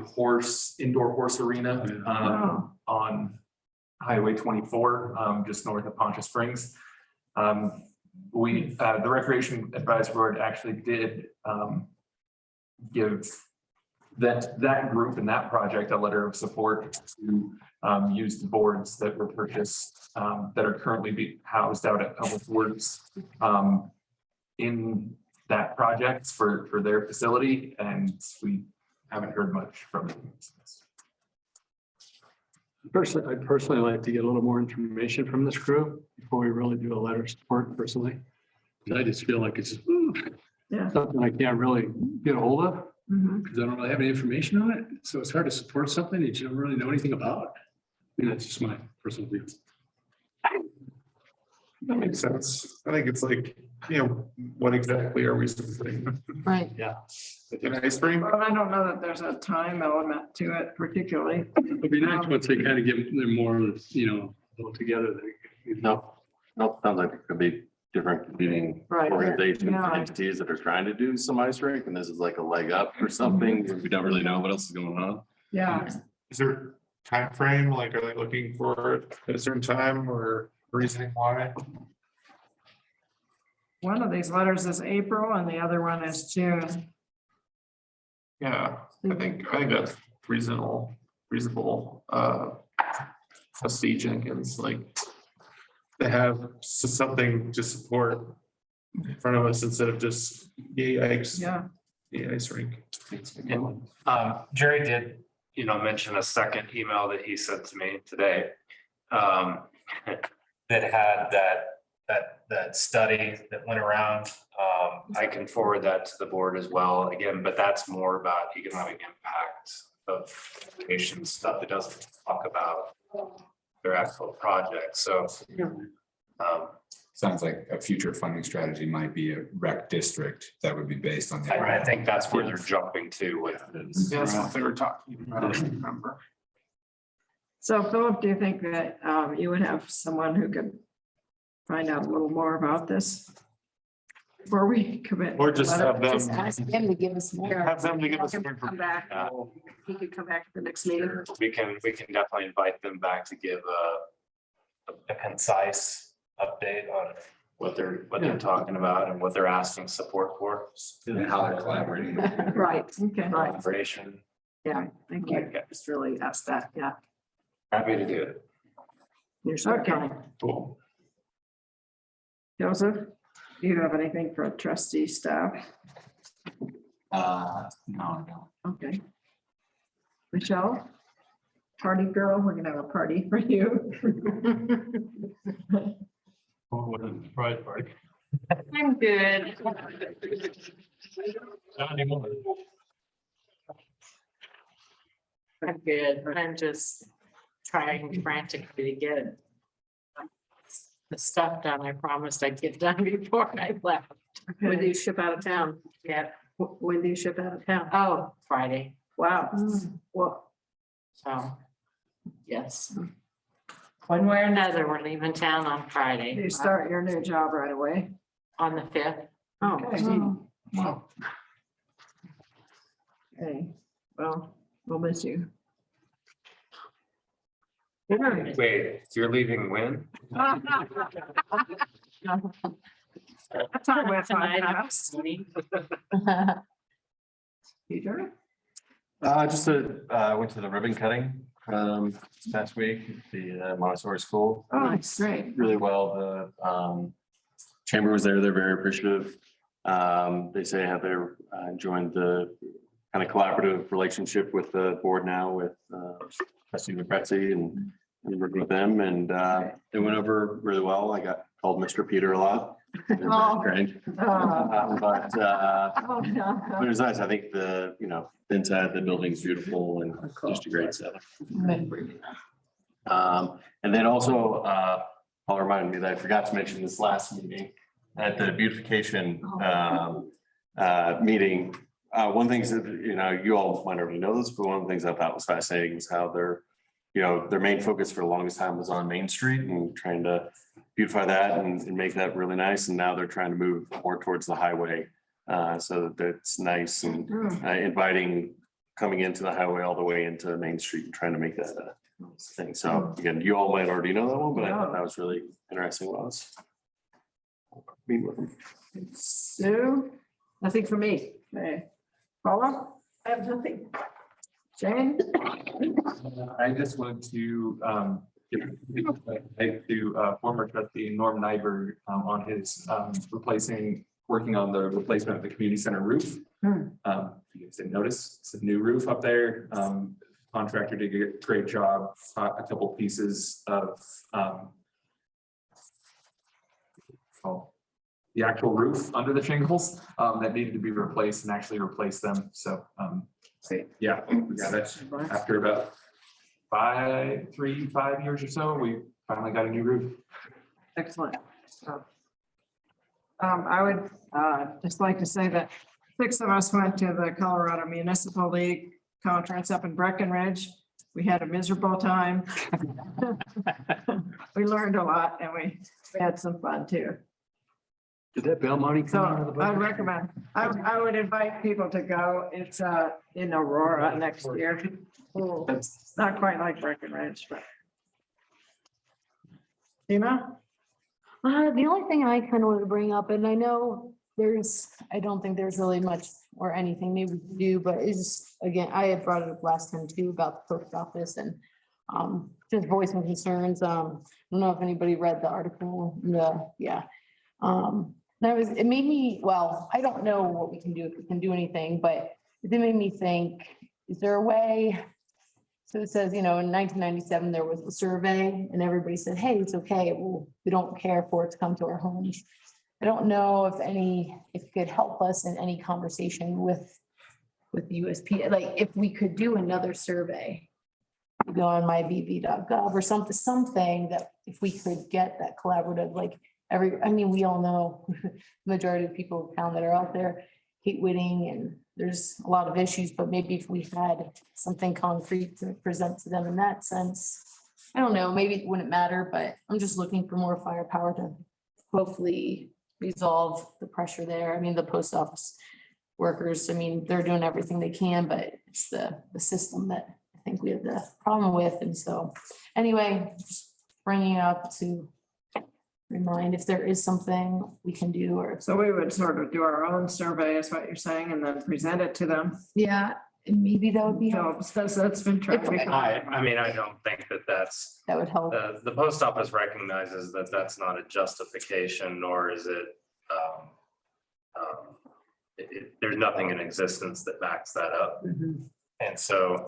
indoor horse arena, on Highway 24, just north of Poncha Springs. The Recreation Advisory Board actually did, give that group and that project a letter of support to use the boards that were purchased that are currently being housed out at Public Works in that project for their facility, and we haven't heard much from them since. I'd personally like to get a little more information from this crew before we really do a letter of support personally. 'Cause I just feel like it's something I can't really get a hold of. Because I don't really have any information on it. So it's hard to support something that you don't really know anything about. I mean, that's just my personal view. That makes sense. I think it's like, what exactly are we supporting? Right. Yeah. An ice cream? Well, I don't know that there's a time element to it particularly. It'd be nice once they kind of give them more, all together. No, sounds like it could be different competing Right. organizations, Yeah. entities that are trying to do some ice rink, and this is like a leg up or something. We don't really know what else is going on. Yeah. Is there time frame? Like, are they looking for it at a certain time or reasoning why? One of these letters is April and the other one is June. Yeah, I think that's reasonable. Trustee Jenkins, like, to have something to support in front of us instead of just yay ice. Yeah. The ice rink. Jerry did, mention a second email that he sent to me today. That had that study that went around. I can forward that to the board as well, again, but that's more about economic impact of litigation stuff. It doesn't talk about their actual projects, so. Sounds like a future funding strategy might be a rec district that would be based on. I think that's where they're jumping to with this. That's what they were talking about, I don't remember. So Philip, do you think that you would have someone who could find out a little more about this before we commit? Or just have them. Just ask him to give us more. Have them to give us. Come back. He could come back to the next meeting. We can definitely invite them back to give a concise update on what they're talking about and what they're asking support for. And how they're collaborating. Right, okay, right. Collaboration. Yeah, thank you. Just really ask that, yeah. Happy to do it. You're so kind. Cool. Joseph, do you have anything for trustee staff? No. Okay. Michelle? Party girl, we're gonna have a party for you. Right, right. I'm good. Not anymore. I'm good. I'm just trying frantically to get the stuff done I promised I'd get done before I left. When do you ship out of town? Yeah. When do you ship out of town? Oh, Friday. Wow. Well, So, yes. One way or another, we're leaving town on Friday. You start your new job right away. On the 5th. Oh, Wow. okay. Well, we'll miss you. Wait, you're leaving when? That's not where it's Peter? Just went to the ribbon cutting this past week, the Montessori school. Oh, great. Really well. The chamber was there. They're very appreciative. They say how they're enjoying the kind of collaborative relationship with the board now with Trustee McPhelemy and working with them. And it went over really well. I got called Mr. Peter a lot. It was very strange. But it was nice. I think the, inside the building's beautiful and just a great setup. And then also, Paul reminded me that I forgot to mention this last meeting at the beautification meeting. One thing that, you all might already know this, but one of the things I thought was fascinating was how their main focus for the longest time was on Main Street and trying to beautify that and make that really nice. And now they're trying to move more towards the highway. So that it's nice and inviting coming into the highway all the way into Main Street and trying to make that a thing. So again, you all might already know that one, but I thought that was really interesting. Was meet with them. Sue, nothing for me. Okay. Paula? I have nothing. Jane? I just want to former trustee Norm Nyberg on his working on the replacement of the community center roof. You guys didn't notice, it's a new roof up there. Contractor did a great job. A couple pieces of the actual roof under the shingles that needed to be replaced and actually replace them. So yeah, that's after about 5 years or so, we finally got a new roof. Excellent. I would just like to say that 6 of us went to the Colorado Municipal League conference up in Breckenridge. We had a miserable time. We learned a lot and we had some fun too. Did that bail money come out of the So I budget? recommend, I would invite people to go. It's in Aurora next year. It's not quite like Breckenridge, but. Tina? The only thing I kind of want to bring up, and I know I don't think there's really much or anything maybe we can do, but is, again, I had brought it up last time too about the post office and just voicing concerns. I don't know if anybody read the article. It made me, well, I don't know what we can do, if we can do anything, but it made me think, is there a way? So it says, in 1997, there was a survey and everybody said, hey, it's okay. Well, we don't care for it to come to our homes. I don't know if you could help us in any conversation with the USP, like if we could do another survey, go on mybb.gov or something that if we could get that collaborative, like we all know the majority of people in town that are out there hate winning and there's a lot of issues, but maybe if we had something concrete to present to them in that sense, I don't know, maybe it wouldn't matter, but I'm just looking for more firepower to hopefully resolve the pressure there. The post office workers, they're doing everything they can, but it's the system that I think we have the problem with. And so anyway, just bringing it up to remind if there is something we can do or. So we would sort of do our own survey is what you're saying and then present it to them. Yeah, and maybe that would be. That's been tried. I don't think that would help. The post office recognizes that that's not a justification, nor is it, there's nothing in existence that backs that up. And so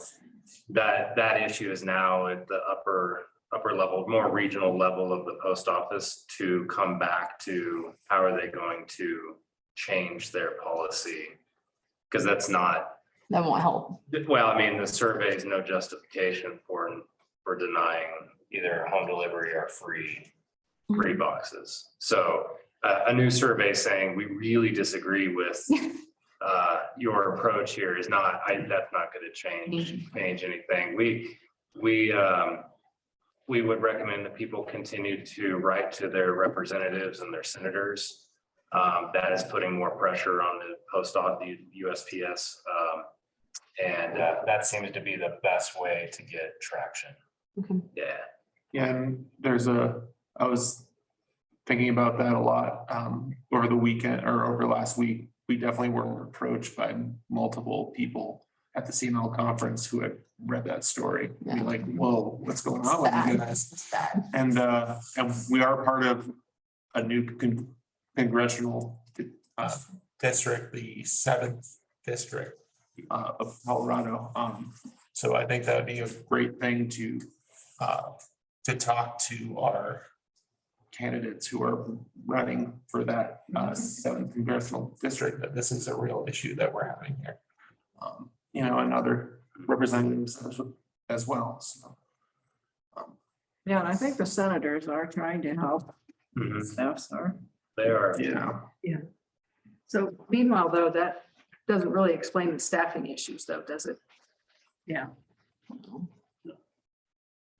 that issue is now at the upper level, more regional level of the post office to come back to how are they going to change their policy? Because that won't help. Well, the survey is no justification for denying either home delivery or free boxes. So a new survey saying we really disagree with your approach here is that's not going to change anything. We would recommend that people continue to write to their representatives and their senators. That is putting more pressure on the post office, the USPS. And that seems to be the best way to get traction. Yeah, and I was thinking about that a lot over the weekend or over last week. We definitely were approached by multiple people at the CML conference who had read that story. Be Yeah. like, whoa, what's going on with you guys? It's bad. And we are part of a new congressional district, the 7th district of Colorado. So I think that would be a great thing to talk to our candidates who are running for that 7th congressional district, that this is a real issue that we're having here. You know, and other representatives as well, so. Yeah, and I think the senators are trying to help staffs are. They are. Yeah. So meanwhile, though, that doesn't really explain the staffing issues though, does it? Yeah.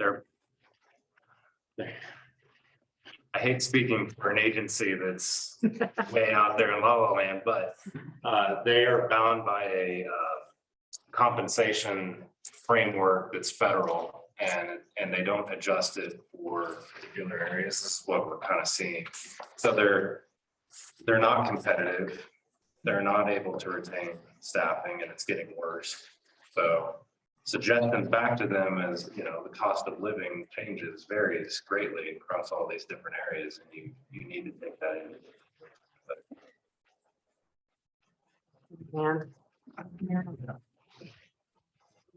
They're. I hate speaking for an agency that's way out there in La La Land, but they are bound by a compensation framework that's federal, and they don't adjust it for particular areas. This is what we're kind of seeing. So they're not competitive. They're not able to retain staffing, and it's getting worse. So suggestions back to them is, you know, the cost of living changes, varies greatly across all these different areas, and you need to take that into.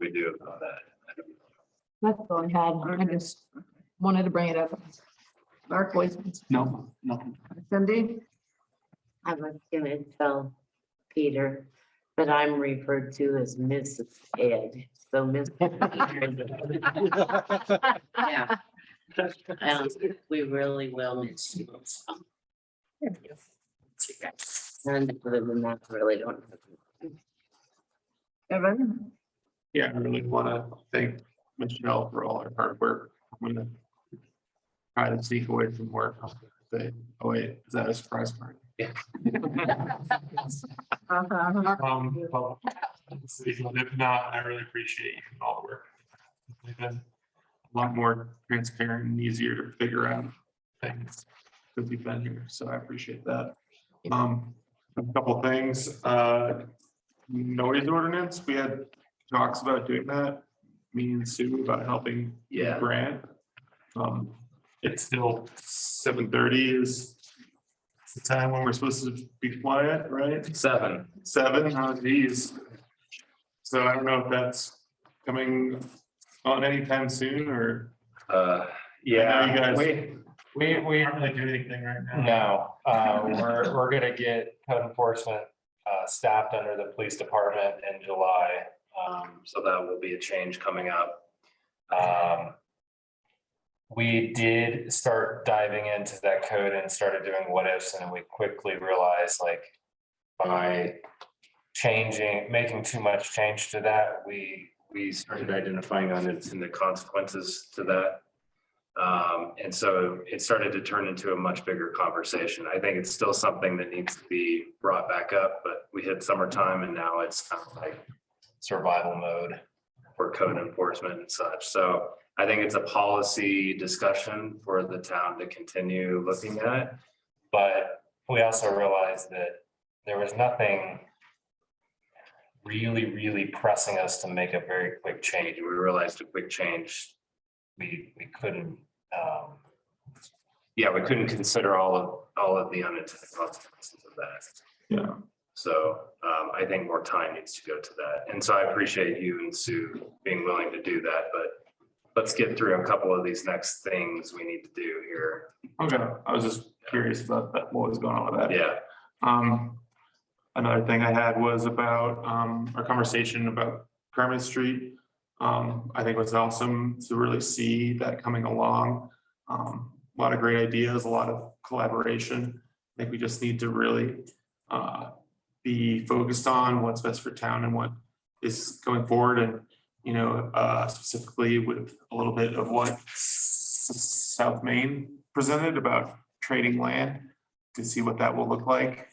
We do about that. That's all I had. I just wanted to bring it up. Dark voice. No, nothing. Cindy? I was gonna tell Peter that I'm referred to as Mrs. Ed, so Mr. Peter. Yeah. We really will miss you. And other than that, I really don't. Evan? Yeah, I really want to thank Michelle for all her hard work. I'm gonna try to sneak away from work. Say, oh wait, is that a surprise party? Yeah. Well, if not, I really appreciate you and all the work. They've been A lot more transparent and easier to figure out things since you've been here, so I appreciate that. A couple things, noise ordinance, we had talks about doing that. Me and Sue about helping. Yeah. Grant. It's still 7:30 is the time when we're supposed to be quiet, right? 7. 7, oh geez. So I don't know if that's coming on anytime soon or. Yeah. I know you guys. We can't really do anything right now. No, we're gonna get code enforcement staffed under the police department in July. So that will be a change coming up. We did start diving into that code and started doing what ifs, and we quickly realized, like, by making too much change to that, we started identifying unintended consequences to that. And so it started to turn into a much bigger conversation. I think it's still something that needs to be brought back up, but we hit summertime and now it's kind of like survival mode for code enforcement and such. So I think it's a policy discussion for the town to continue looking at. But we also realized that there was nothing really pressing us to make a very quick change. We realized a quick change, we couldn't. Yeah, we couldn't consider all of the unintended consequences of that. Yeah. So I think more time needs to go to that. And so I appreciate you and Sue being willing to do that, but let's get through a couple of these next things we need to do here. Okay, I was just curious about that, what was going on with that. Yeah. Another thing I had was about our conversation about Kermit Street. I think it was awesome to really see that coming along. A lot of great ideas, a lot of collaboration. I think we just need to really be focused on what's best for town and what is going forward, and specifically with a little bit of what South Main presented about trading land, to see what that will look like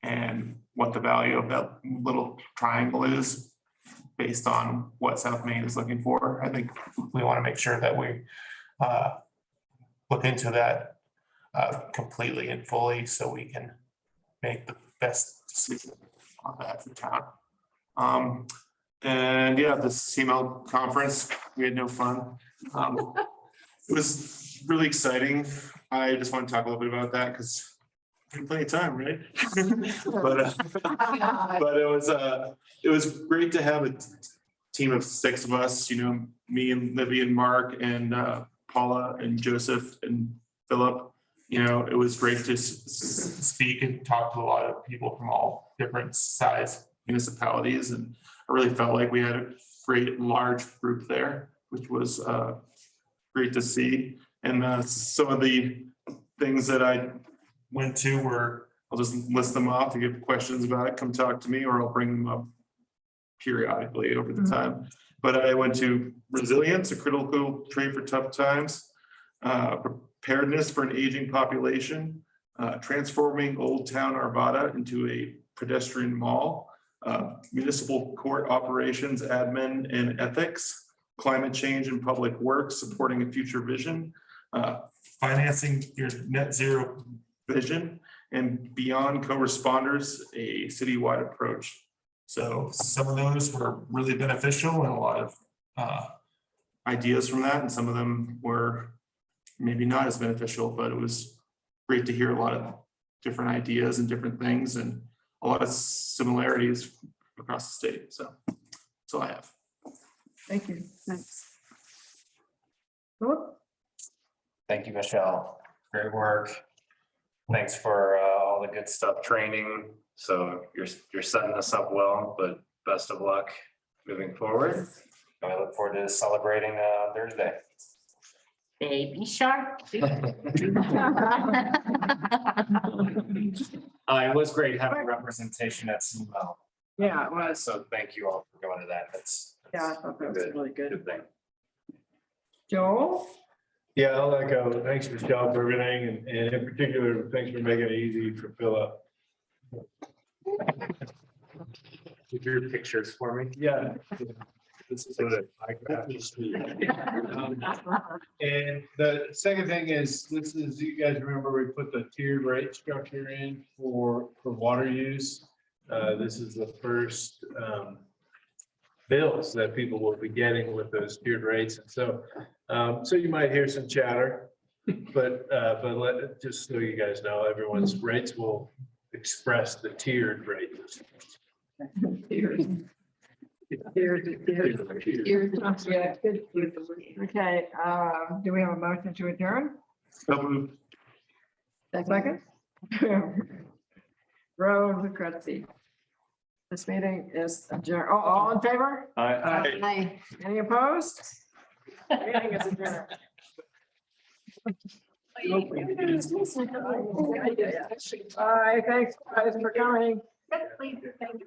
and what the value of that little triangle is based on what South Main is looking for. I think we want to make sure that we look into that completely and fully so we can make the best decision on that for town. And yeah, the CML conference, we had no fun. It was really exciting. I just want to talk a little bit about that because plenty of time, right? But it was great to have a team of 6 of us, you know, me and Libby and Mark and Paula and Joseph and Philip. You know, it was great to speak and talk to a lot of people from all different size municipalities. And I really felt like we had a great large group there, which was great to see. And some of the things that I went to were, I'll just list them off. If you have questions about it, come talk to me, or I'll bring them up periodically over the time. But I went to resilience, a critical trait for tough times, preparedness for an aging population, transforming Old Town Arvada into a pedestrian mall, municipal court operations, admin and ethics, climate change and public works, supporting a future vision, financing your net zero vision, and beyond co-responders, a citywide approach. So some of those were really beneficial and a lot of ideas from that, and some of them were maybe not as beneficial, but it was great to hear a lot of different ideas and different things and a lot of similarities across the state. So that's all I have. Thank you. Thanks. Philip? Thank you, Michelle. Great work. Thanks for all the good stuff, training. So you're setting us up well, but best of luck moving forward. I look forward to celebrating Thursday. Baby shark. It was great having representation at CML. Yeah, it was. So thank you all for going to that. That's Yeah, I thought that was really good. good thing. Joel? Yeah, I'll echo. Thanks, Michelle, for everything, and in particular, thanks for making it easy for Philip. Keep your pictures for me. Yeah. This is good. And the second thing is, this is, you guys remember we put the tiered rate structure in for water use. This is the first bills that people will be getting with those tiered rates. And so, so you might hear some chatter, but just so you guys know, everyone's rates will express the tiered rates. Yeah, good. Okay, do we have a motion to adjourn? Second? Rose Crutzy. This meeting is adjourned. Oh, all in favor? Aye. Any opposed? Meeting is adjourned. Bye, thanks guys for coming.